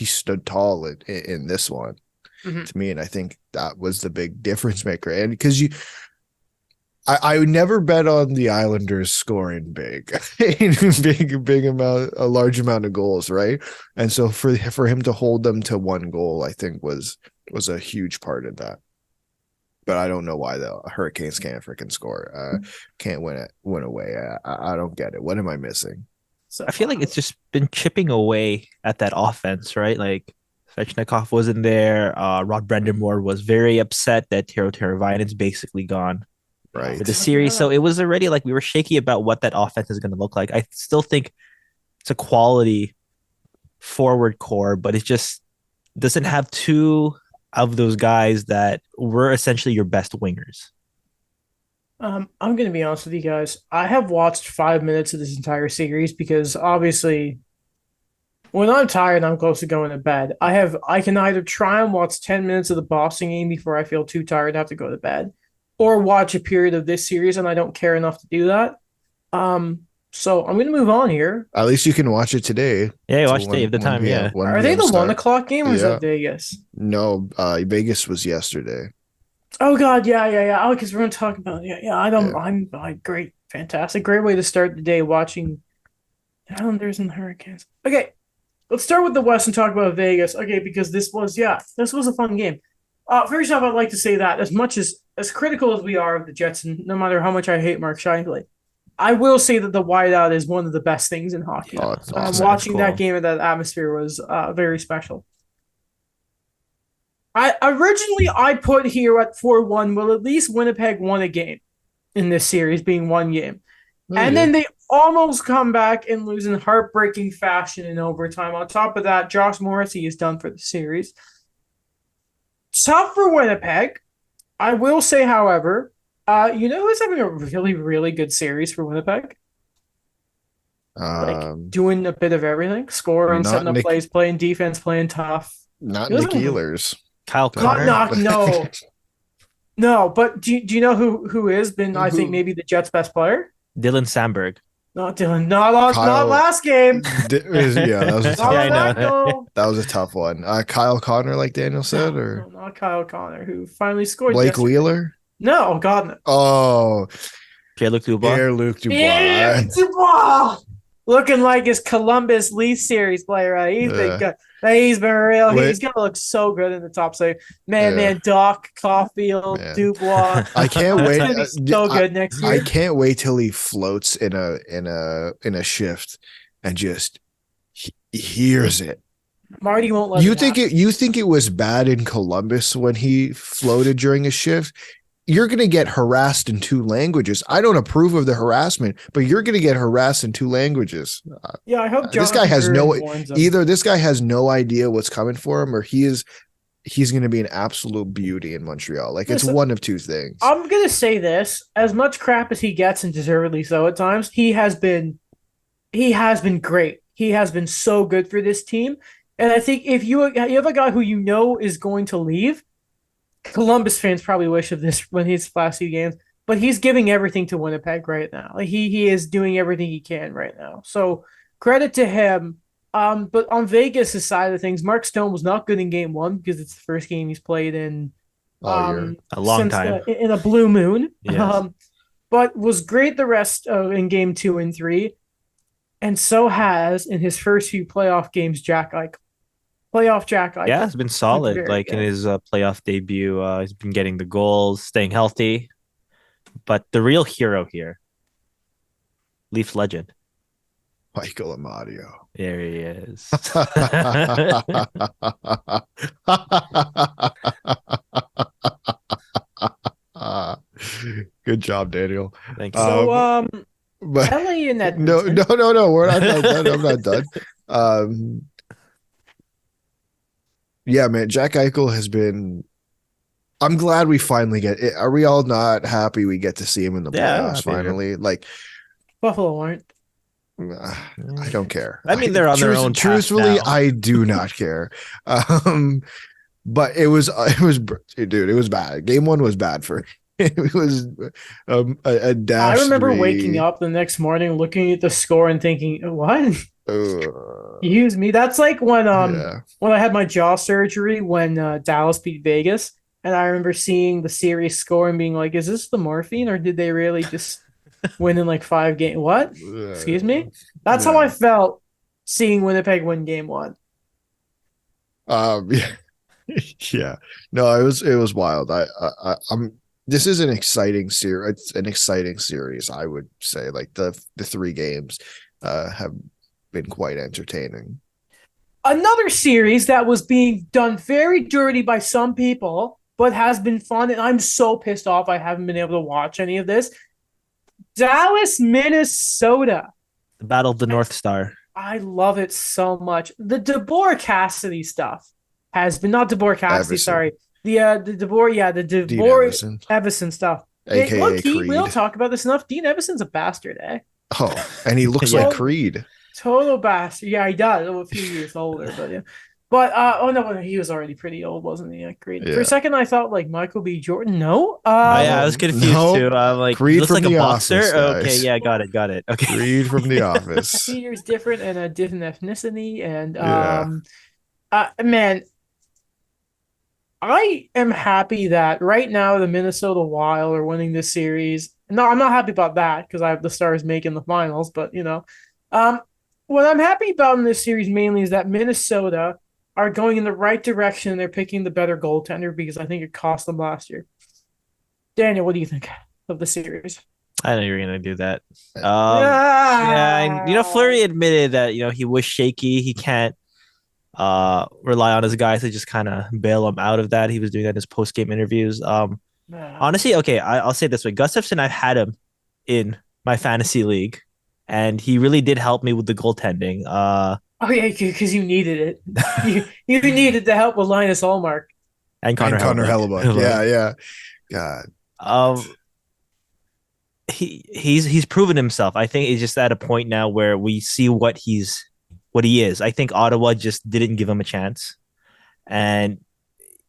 stood tall in this one to me, and I think that was the big difference maker. And because I would never bet on the Islanders scoring big, a large amount of goals, right? And so for him to hold them to 1 goal, I think was a huge part of that. But I don't know why the Hurricanes can't freaking score, can't win away. I don't get it. What am I missing? I feel like it's just been chipping away at that offense, right? Like Svechnikov wasn't there. Rod Brendamore was very upset that Tero Teravainen's basically gone Right. for the series. So it was already like we were shaky about what that offense is going to look like. I still think it's a quality forward core, but it just doesn't have 2 of those guys that were essentially your best wingers. I'm going to be honest with you guys. I have watched 5 minutes of this entire series because obviously, when I'm tired and I'm close to going to bed, I can either try and watch 10 minutes of the Boston game before I feel too tired to have to go to bed, or watch a period of this series, and I don't care enough to do that. So I'm going to move on here. At least you can watch it today. Yeah, you watched it at the time. Yeah. Are they the 1 o'clock game, or is that Vegas? No, Vegas was yesterday. Oh God, yeah. Oh, because we're gonna talk about I'm great, fantastic, great way to start the day watching the Islanders and the Hurricanes. Okay, let's start with the West and talk about Vegas. Okay, because this was a fun game. First off, I'd like to say that as critical as we are of the Jets, and no matter how much I hate Mark Scheifele, I will say that the whiteout is one of the best things in hockey. Oh, it's awesome. Watching that game and that atmosphere was very special. I put here at 4-1. Well, at least Winnipeg won a game in this series, being 1 game. And then they almost come back and lose in heartbreaking fashion in overtime. On top of that, Josh Morrissey is done for the series. Tough for Winnipeg. I will say, however, you know who's having a really, really good series for Winnipeg? Doing a bit of everything. Scoring, setting up plays, playing defense, playing tough. Not Nick Ehlers. Kyle Connor. No, but do you know who has been, I think, maybe the Jets' best player? Dylan Sandberg. Not Dylan. Not last game. That was a tough, that was a tough one. Kyle Connor, like Daniel said, or no, not Kyle Connor, who finally scored. Blake Wheeler? No, God, no. Oh, Pierre-Luc Dubois. Pierre-Luc Dubois. Looking like his Columbus Leafs series player. Right? He's been good. He's been real. He's gonna look so good in the top six. Man, Doc, Caulfield, Dubois. I can't wait. So good next year. I can't wait till he floats in a shift and just hears it. Marty won't let you think it. You think it was bad in Columbus when he floated during a shift? You're going to get harassed in 2 languages. I don't approve of the harassment, but you're going to get harassed in 2 languages. Yeah, I hope this guy has this guy has no idea what's coming for him, or he is he's going to be an absolute beauty in Montreal. Like, it's Listen, one of two things. I'm gonna say this: as much crap as he gets, and deservedly so at times, he has been great. He has been so good for this team. And I think if you have a guy who you know is going to leave, Columbus fans probably wish of this when he's last few games, but he's giving everything to Winnipeg right now. Like he is doing everything he can right now. So credit to him. But on Vegas' side of things, Mark Stone was not good in game one because it's the first game he's played in All year. A long since time. in a blue moon. Yes. But was great the rest of in game 2 and 3, and so has in his first few playoff games Jack Eichel. Playoff Jack Eichel. Yeah, it's been solid. Very Like in good. his playoff debut, he's been getting the goals, staying healthy. But the real hero here, Leafs legend. Michael Amadio. There he is. Good job, Daniel. Thanks. So But LA and no, Edmonton. no, we're not done. I'm not done. Um, yeah, man, Jack Eichel has been. I'm glad we finally get it. Are we all not happy we get to see him in the Yeah, I'm playoffs happy here. finally? Like, Buffalo aren't. I don't care. I mean, they're on their own path Truthfully, now. I do not care. But it was, dude, it was bad. Game one was bad for. It was a dash. I remember 3. waking up the next morning, looking at the score, and thinking, "What? Uh, Use me?" That's like yeah. when I had my jaw surgery when Dallas beat Vegas, and I remember seeing the series score and being like, "Is this the morphine, or did they really just win in like 5 games?" What? Excuse me? That's how I felt seeing Winnipeg win game one. Yeah. Yeah. No, it was wild. I'm this is an exciting series. It's an exciting series, I would say. Like the 3 games have been quite entertaining. Another series that was being done very dirty by some people, but has been fun, and I'm so pissed off I haven't been able to watch any of this. Dallas, Minnesota. The Battle of the North Star. I love it so much. The DeBoer Cassidy stuff has been not DeBoer Cassidy, Everson. sorry. The DeBoer, the Dean DeBoer Everson, Evison stuff. aka Low-key, Creed. we don't talk about this enough. Dean Evison's a bastard, eh? Oh, and he looks Yeah. like Creed. Total bastard. Yeah, he does. A few years older, but yeah. But oh no, he was already pretty old, wasn't he? Like, great. For Yeah. a second, I thought like Michael B. Jordan. No, Oh, yeah, I was confused No. too. I'm like, Creed he looks from like a The boxer. Office, Okay, guys. yeah, got it. Okay. Creed from The a Office. few years different and a different ethnicity, and Yeah. man, I am happy that right now the Minnesota Wild are winning this series. No, I'm not happy about that because I have the Stars making the finals, but what I'm happy about in this series mainly is that Minnesota are going in the right direction and they're picking the better goaltender because I think it cost them last year. Daniel, what do you think of the series? I know you were gonna do that. Yeah, and Fleury admitted that he was shaky. He can't rely on his guys to just kind of bail him out of that. He was doing that in his post game interviews. Honestly, okay, I'll say it this way: Gustafsson, I've had him in my fantasy league, and he really did help me with the goaltending. Oh yeah, because you needed it. you needed to help with Linus Allmark. And Connor Hellebuck. Yeah. God. He's proven himself. I think it's just at a point now where we see what he is. I think Ottawa just didn't give him a chance, and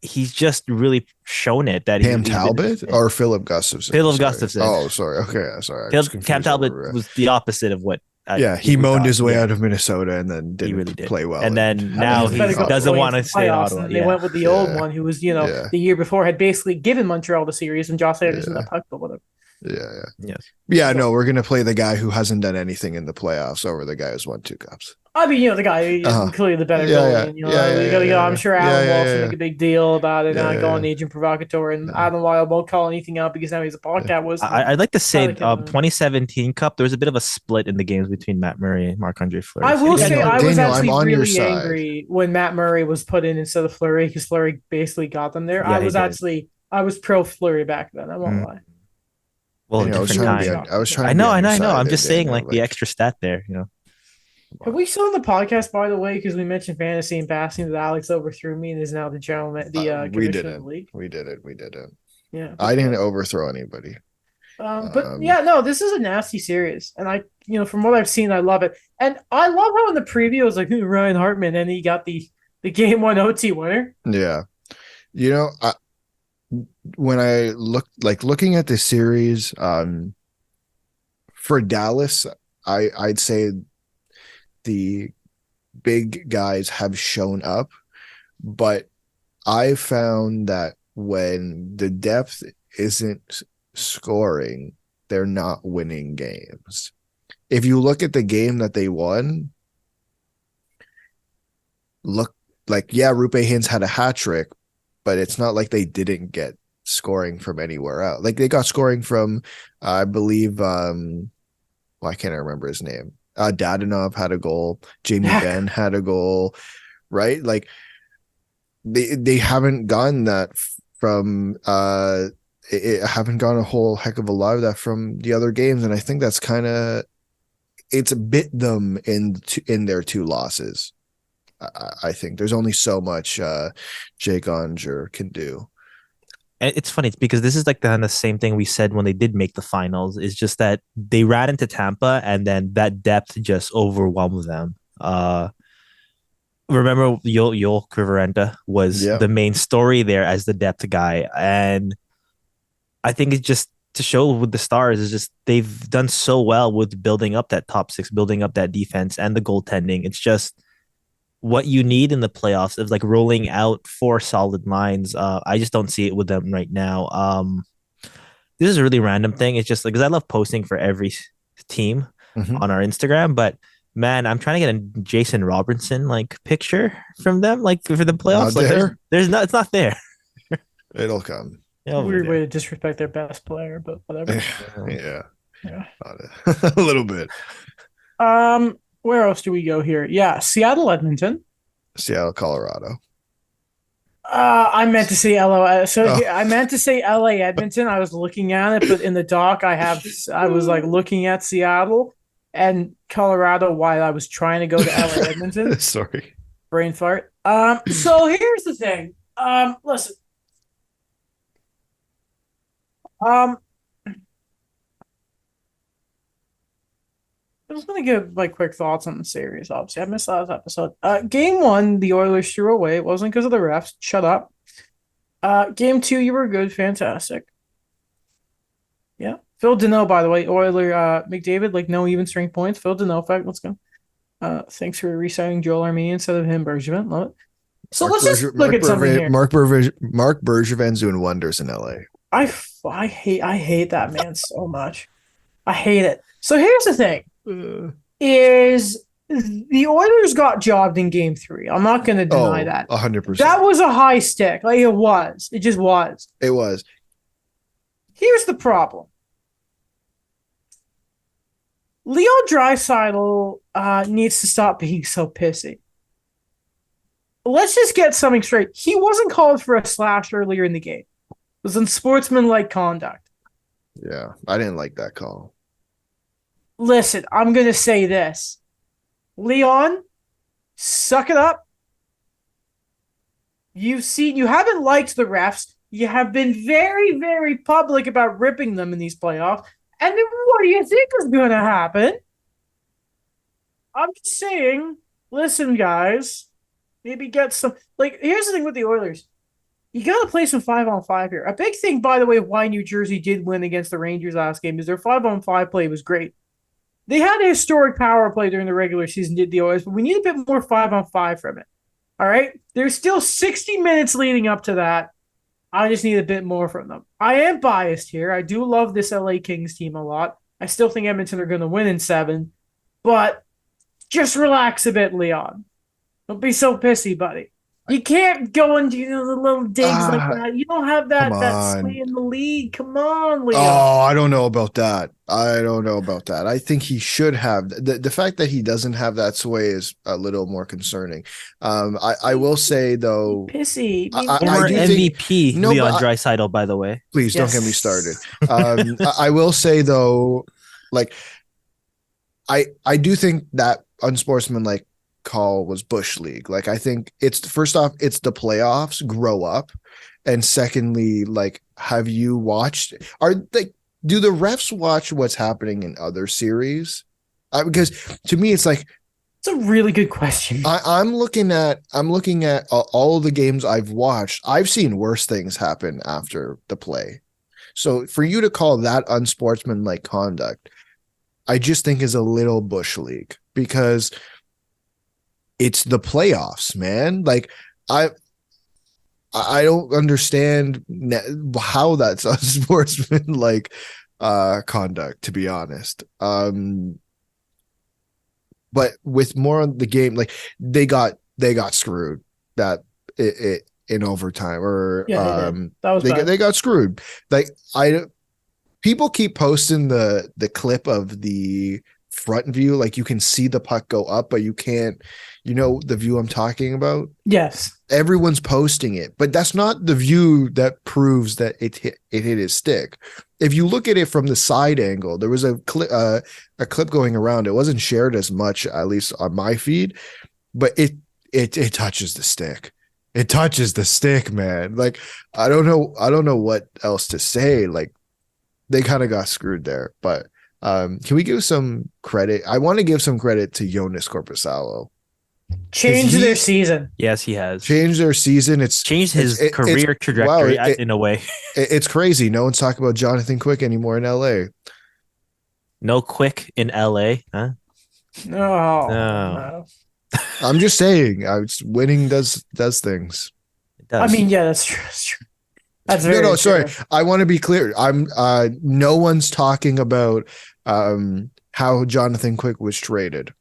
he's just really shown it that Cam Talbot or Philip Gustafson? Philip Sorry. Gustafson. Oh, sorry. Okay, sorry. Cam Talbot was the opposite of what. He moaned his way Yeah. out of Minnesota and then didn't really did. play well. And then now he Better go doesn't play want to into the stay in playoffs, Ottawa. and they went with the old one who was, Yeah. the year before had basically given Montreal the series and Josh Anderson that puck, but whatever. Yes. Yeah, no, we're gonna play the guy who hasn't done anything in the playoffs over the guy who's won 2 cups. I mean, the guy is clearly the better Yeah, goalie. yeah. And, Yeah, we gotta go. yeah, I'm sure yeah, Adam yeah, Walsh will yeah. make a big deal about it, Yeah, not yeah, calling yeah. agent provocateur, and Yeah. Adam Wilde won't call anything out because now he's a podcast. Was I'd like to say Probably can- 2017 Cup, there was a bit of a split in the games between Matt Murray and Marc-Andre Fleury. I will say Daniel, I was I'm actually on your really side. angry when Matt Murray was put in instead of Fleury because Fleury basically got them there. Yeah, he did. I was pro Fleury back then. I won't Mm. lie. Well, I was different trying to time. be on, I was trying I to be know. on your I know. side I'm there, just saying, Daniel, like the extra stat there. Have we still on the podcast, by the way, because we mentioned fantasy and passing that Alex overthrew me and is now the We commissioner of the didn't. league. We didn't. We didn't. Yeah, I didn't overthrow anybody. but yeah, no, this is a nasty series, and from what I've seen, I love it, and I love how in the preview it was like Ryan Hartman, and he got the game one OT winner. Yeah. You know, when I looking at this series, for Dallas, I'd say the big guys have shown up, but I found that when the depth isn't scoring, they're not winning games. If you look at the game that they won, Rupe Hintz had a hat trick, but it's not like they didn't get scoring from anywhere else. Like they got scoring from, I believe, I can't remember his name. Dadonov had a goal. Jamie Benn had a goal, right? Like they haven't gotten that from haven't gotten a whole heck of a lot of that from the other games, and I think that's kind of it's bit them in their two losses. I think there's only so much Jake Onger can do. It's funny because this is like the same thing we said when they did make the finals. Is just that they ran into Tampa and then that depth just overwhelmed them. Remember Joel Krivorenta was the main story there as the depth guy, and I think it's just to show with the Stars is just they've done so well with building up that top six, building up that defense and the goaltending. It's just what you need in the playoffs is like rolling out 4 solid lines. I just don't see it with them right now. This is a really random thing. It's just like, because I love posting for every team on our Instagram, but man, I'm trying to get a Jason Robertson like picture from them, like for the playoffs. Like there's not, it's not there. It'll come. Weird way to disrespect their best player, but whatever. Yeah. A little bit. Where else do we go here? Yeah, Seattle, Edmonton. Seattle, Colorado. I meant to say LO. So I meant to say LA, Edmonton. I was looking at it, but in the doc, I was like looking at Seattle and Colorado while I was trying to go to LA, Edmonton. Sorry. Brain fart. So here's the thing. Listen. I'm just going to give my quick thoughts on the series. Obviously, I missed last episode. Game 1, the Oilers threw away. It wasn't because of the refs. Shut up. Game 2, you were good. Fantastic. Yeah. Phil Deneau, by the way. Oiler McDavid, like no even strength points. Phil Deneau, fact. Let's go. Thanks for re-signing Joel Armia instead of him, Bergevin. Love it. So let's just look at something here. Mark Bergevin's doing wonders in LA. I hate that man so much. I hate it. So here's the thing. Is the Oilers got jobbed in game 3. I'm not going to deny that. 100%. That was a high stick. Like it was. It just was. It was. Here's the problem. Leon Draisaitl needs to stop being so pissy. Let's just get something straight. He wasn't called for a slash earlier in the game. It was unsportsmanlike conduct. Yeah, I didn't like that call. Listen, I'm going to say this. Leon, suck it up. You haven't liked the refs. You have been very, very public about ripping them in these playoffs. And then what do you think is going to happen? I'm just saying, listen, guys, maybe get some... Like, here's the thing with the Oilers. You got to play some 5-on-5 here. A big thing, by the way, why New Jersey did win against the Rangers last game is their 5-on-5 play was great. They had a historic power play during the regular season, did the Oilers, but we need a bit more 5-on-5 from it. All right? There's still 60 minutes leading up to that. I just need a bit more from them. I am biased here. I do love this LA Kings team a lot. I still think Edmonton are going to win in 7, but just relax a bit, Leon. Don't be so pissy, buddy. You can't go into the little digs like that. You don't have that sway in the league. Come on, Leon. Oh, I don't know about that. I think he should have. The fact that he doesn't have that sway is a little more concerning. I will say, though... Pissy. Former MVP Leon Draisaitl, by the way. Please, don't get me started. I will say, though, like... I do think that unsportsmanlike call was Bush League. Like, I think it's first off, it's the playoffs, grow up. And secondly, like, have you watched, do the refs watch what's happening in other series? Because to me, it's like, It's a really good question. I'm looking at all of the games I've watched. I've seen worse things happen after the play. So for you to call that unsportsmanlike conduct, I just think is a little Bush League, because it's the playoffs, man. Like, I don't understand how that's unsportsmanlike conduct, to be honest. But with more on the game, like, they got screwed that it in overtime, or that was bad. they got screwed. Like, people keep posting the clip of the front view, like you can see the puck go up, but you can't, the view I'm talking about. Yes, everyone's posting it, but that's not the view that proves that it hit his stick. If you look at it from the side angle, there was a clip going around. It wasn't shared as much, at least on my feed, but it touches the stick. It touches the stick, man. Like, I don't know what else to say. Like, they kind of got screwed there. But can we give some credit? I want to give some credit to Jonas Korpisalo. Changed their season. Yes, he has changed their season. It's changed his career trajectory in a way. It's crazy. No one's talking about Jonathan Quick anymore in LA. No Quick in LA, huh? No. I'm just saying, winning does things. It does. I mean, yeah, that's true. That's true. That's very no. true. Sorry, I want to be clear. I'm no one's talking about how Jonathan Quick was traded.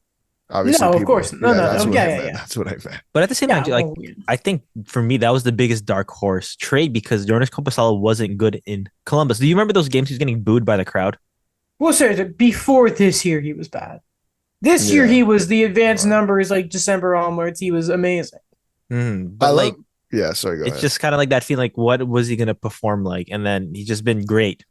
Obviously, no, of course, no. That's what I meant. But at the same time, like, I think for me that was the biggest dark horse trade, because Jonas Korpisalo wasn't good in Columbus. Do you remember those games he was getting booed by the crowd? Well, sir, before this year he was bad. This year he was, the advanced numbers, like December onwards, he was amazing. But sorry, go ahead. It's just kind of like that feeling, like, what was he gonna perform like? And then he's just been great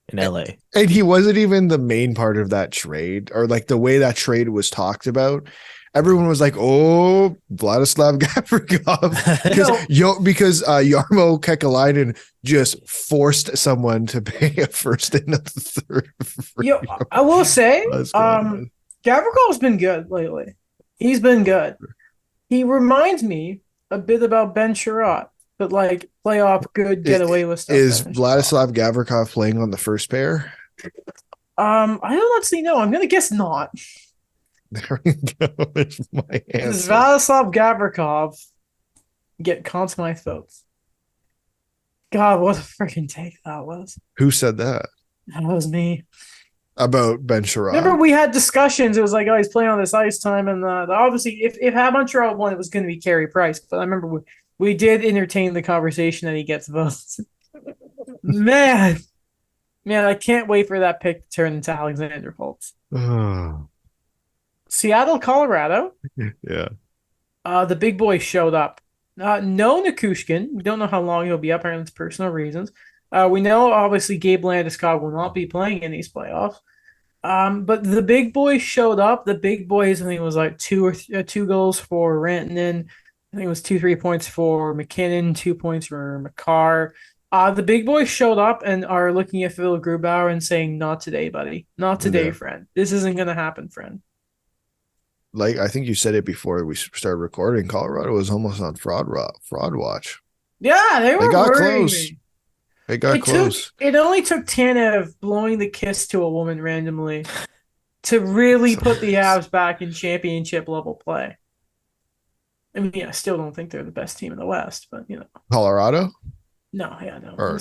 in LA. And he wasn't even the main part of that trade, or like the way that trade was talked about. Everyone was like, "Oh, Vladislav Gavrikov," because Jarmo Kekalainen just forced someone to pay a first and a third. I will say, Gavrikov's been good lately. He's been good. He reminds me a bit about Ben Sherratt, but like playoff good, get away with stuff. Is Vladislav Gavrikov playing on the first pair? I don't actually know. I'm gonna guess not. There we go. There's my answer. Does Vladislav Gavrikov get Conn Smythe votes? God, what a freaking take that was. Who said that? That was me. About Ben Sherratt. Remember, we had discussions. It was like, oh, he's playing on this ice time, and obviously, if Montreal won, it was going to be Carey Price. But I remember we did entertain the conversation that he gets votes. man, I can't wait for that pick to turn into Alexander Holtz. Seattle, Colorado. Yeah. The big boy showed up. No Nikushkin. We don't know how long he'll be up, apparently it's personal reasons. We know, obviously, Gabe Landeskog will not be playing in these playoffs. But the big boys showed up. The big boys, I think it was like two goals for Rantanen. I think it was 2-3 points for McKinnon, 2 points for McCarr. The big boys showed up and are looking at Phil Grubauer and saying, "Not today, buddy. Not today, friend. This isn't going to happen, friend." Like, I think you said it before we started recording. Colorado was almost on fraud watch. Yeah, they got close. They got close. It only took Tanev blowing the kiss to a woman randomly to really put the Avs back in championship level play. I mean, I still don't think they're the best team in the West, but Colorado. No. I'm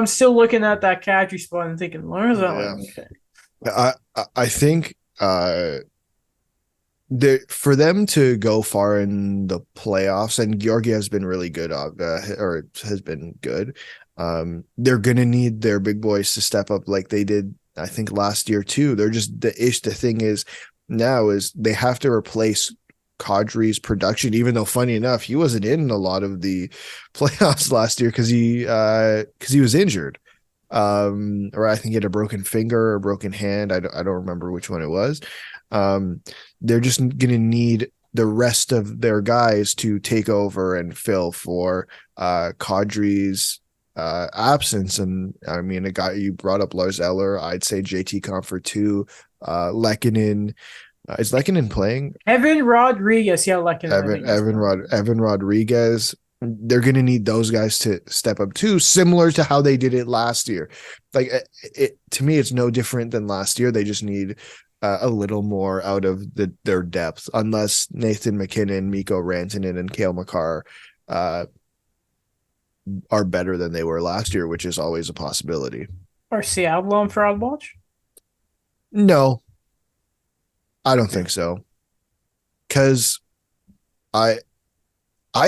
still looking at that Kadri spot and thinking, "Where is that?" Okay. I think for them to go far in the playoffs, and Georgiev's been really good, or has been good. They're gonna need their big boys to step up like they did, I think, last year too. They're just the thing is now is they have to replace Kadri's production, even though, funny enough, he wasn't in a lot of the playoffs last year because he was injured. Or I think he had a broken finger or a broken hand. I don't remember which one it was. Um, they're just going to need the rest of their guys to take over and fill for Kadri's absence. And I mean, a guy you brought up, Lars Eller, I'd say JT Comfort too. Lehkonen, is Lehkonen playing? Evan Rodriguez, yeah, Lekanen, I think Evan Rodriguez. They're going to need those guys to step up too, similar to how they did it last year. Like to me, it's no different than last year. They just need a little more out of their depth, unless Nathan McKinnon, Mikko Rantanen, and Cale Makar are better than they were last year, which is always a possibility. Or Seattle on Fraud Watch? No, I don't think so. Because I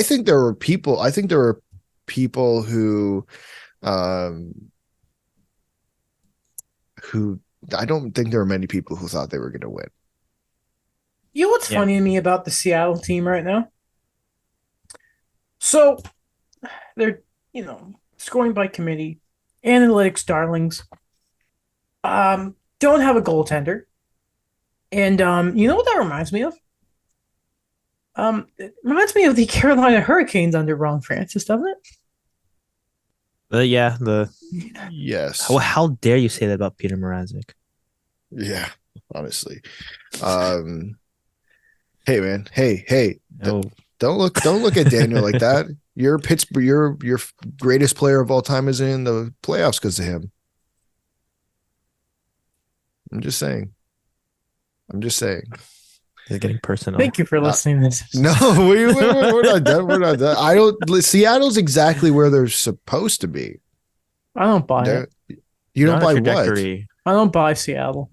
think there were people. I think there were people who I don't think there were many people who thought they were going to win. You know what's funny to me about the Seattle team right now? So they're, scoring by committee, analytics darlings. Don't have a goaltender. And you know what that reminds me of? It reminds me of the Carolina Hurricanes under Ron Francis, doesn't it? Yes. How dare you say that about Peter Mrazek? Yeah, honestly. Hey man, hey. No. Don't look at Daniel like that. Your Pittsburgh, your greatest player of all time is in the playoffs because of him. I'm just saying. It's getting personal. Thank you for listening to this. No, we're not done. We're not done. I don't. Seattle's exactly where they're supposed to be. I don't buy it. You don't buy what? I don't buy Seattle.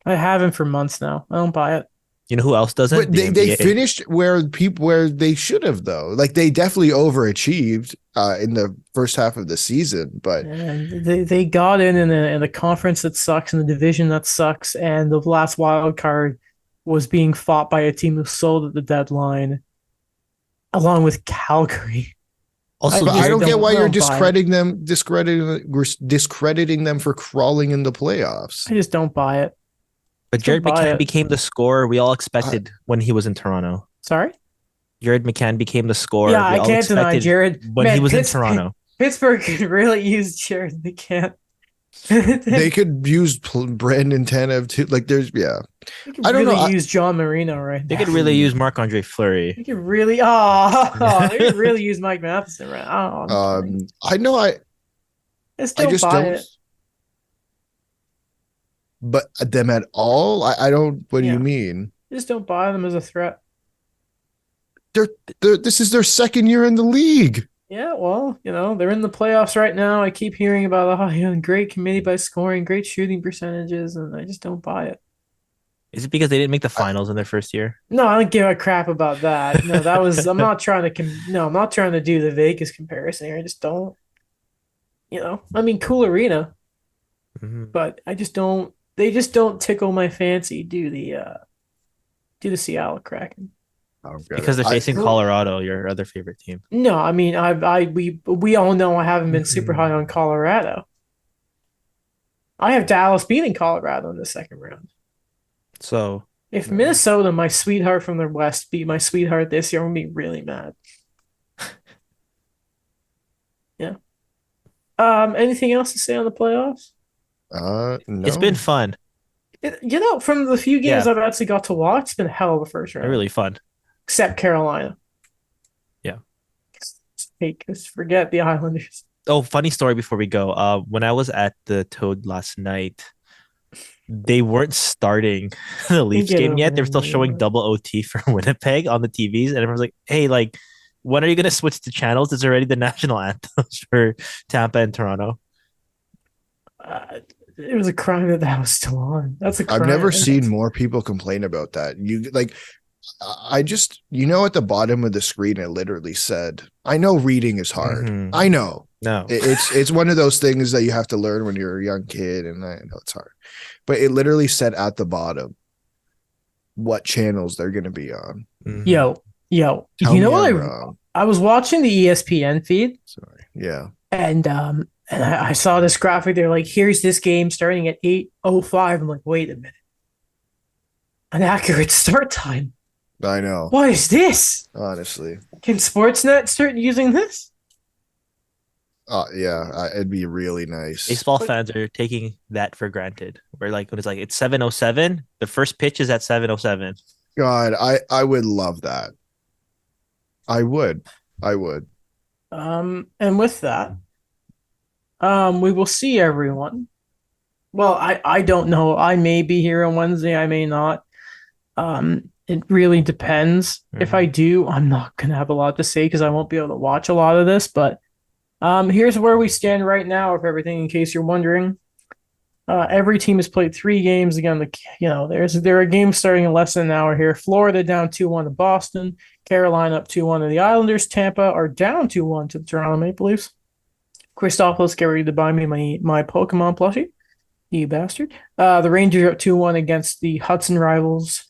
I haven't for months now. I don't buy it. You know who else doesn't? But they finished where they should have though. Like they definitely overachieved in the first half of the season. But and they got in a conference that sucks, in the division that sucks, and the last wild card was being fought by a team who sold at the deadline, along with Calgary. Also, I don't get why you're discrediting them for crawling in the playoffs. I just don't buy it. But Jared McCann became the scorer we all expected when he was in Toronto. Sorry? Jared McCann became the scorer. Yeah, I can't deny Jared. When he was in Toronto. Pittsburgh could really use Jared McCann. They could use Brandon Tanev too. Like there's I don't know. Use John Marino right. They could really use Marc-Andre Fleury. They could really they could really use Mike Matheson right. I know I just buy it. But them at all? I don't. What do you mean? Just don't buy them as a threat. This is their second year in the league. Yeah, well, they're in the playoffs right now. I keep hearing about great committee by scoring, great shooting percentages, and I just don't buy it. Is it because they didn't make the finals in their first year? No, I don't give a crap about that. No, that was. I'm not trying to do the Vegas comparison here. I just don't. I mean, cool arena, but I just don't. They just don't tickle my fancy. Do the Seattle Kraken. Because they're facing Colorado, your other favorite team. No, I mean we all know I haven't been super high on Colorado. I have Dallas beating Colorado in the second round. So if Minnesota, my sweetheart from the West, beat my sweetheart this year, I'm gonna be really mad. Yeah. Anything else to say on the playoffs? No. It's been fun. From the few games I've actually got to watch, it's been hell of a first round. Really fun. Except Carolina. Yeah. Just forget the Islanders. Oh, funny story before we go. When I was at the Toad last night, they weren't starting the Leafs game yet. They were still showing double OT for Winnipeg on the TVs. And everyone's like, hey, when are you going to switch to channels? It's already the national anthems for Tampa and Toronto. It was a crime that was still on. That's a crime. I've never seen more people complain about that. I just, at the bottom of the screen, it literally said, I know reading is hard. Mm-hmm. I know. No, it's one of those things that you have to learn when you're a young kid. And I know it's hard, but it literally said at the bottom what channels they're going to be on. Mm-hmm. Yo, you know what? I was watching the ESPN feed. Sorry. Yeah. And I saw this graphic. They're like, here's this game starting at 8:05. I'm like, wait a minute. an accurate start time. I know, What is this? honestly. Can Sportsnet start using this? Yeah, it'd be really nice. Baseball fans are taking that for granted. Where like when it's 7:07, the first pitch is at 7:07. God, I would love that. I would. I would. And with that, we will see everyone. Well, I don't know. I may be here on Wednesday. I may not. It really depends. If I do, I'm not gonna have a lot to say because I won't be able to watch a lot of this. But here's where we stand right now. If everything, in case you're wondering, every team has played 3 games. Again, there are games starting in less than an hour here. Florida down 2-1 to Boston. Carolina up 2-1 to the Islanders. Tampa are down 2-1 to the Toronto Maple Leafs. Christopoulos, get ready to buy me my Pokemon plushie. You bastard. The Rangers are up 2-1 against the Hudson Rivals.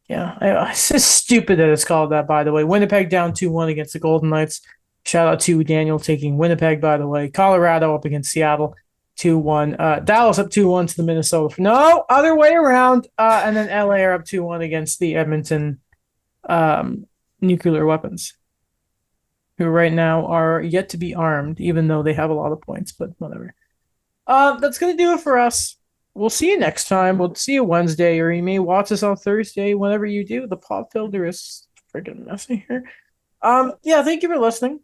Yeah, it's just stupid that it's called that, by the way. Winnipeg down 2-1 against the Golden Knights. Shout out to Daniel taking Winnipeg, by the way. Colorado up against Seattle 2-1. Dallas up 2-1 to the Minnesota. No, other way around. And then LA are up 2-1 against the Edmonton Nuclear Weapons, who right now are yet to be armed, even though they have a lot of points, but whatever. That's going to do it for us. We'll see you next time. We'll see you Wednesday, or you may watch us on Thursday. Whenever you do, the pop filter is freaking messy here. Yeah, thank you for listening.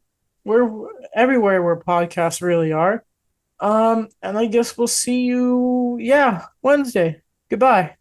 We're everywhere where podcasts really are. And I guess we'll see you, Wednesday. Goodbye.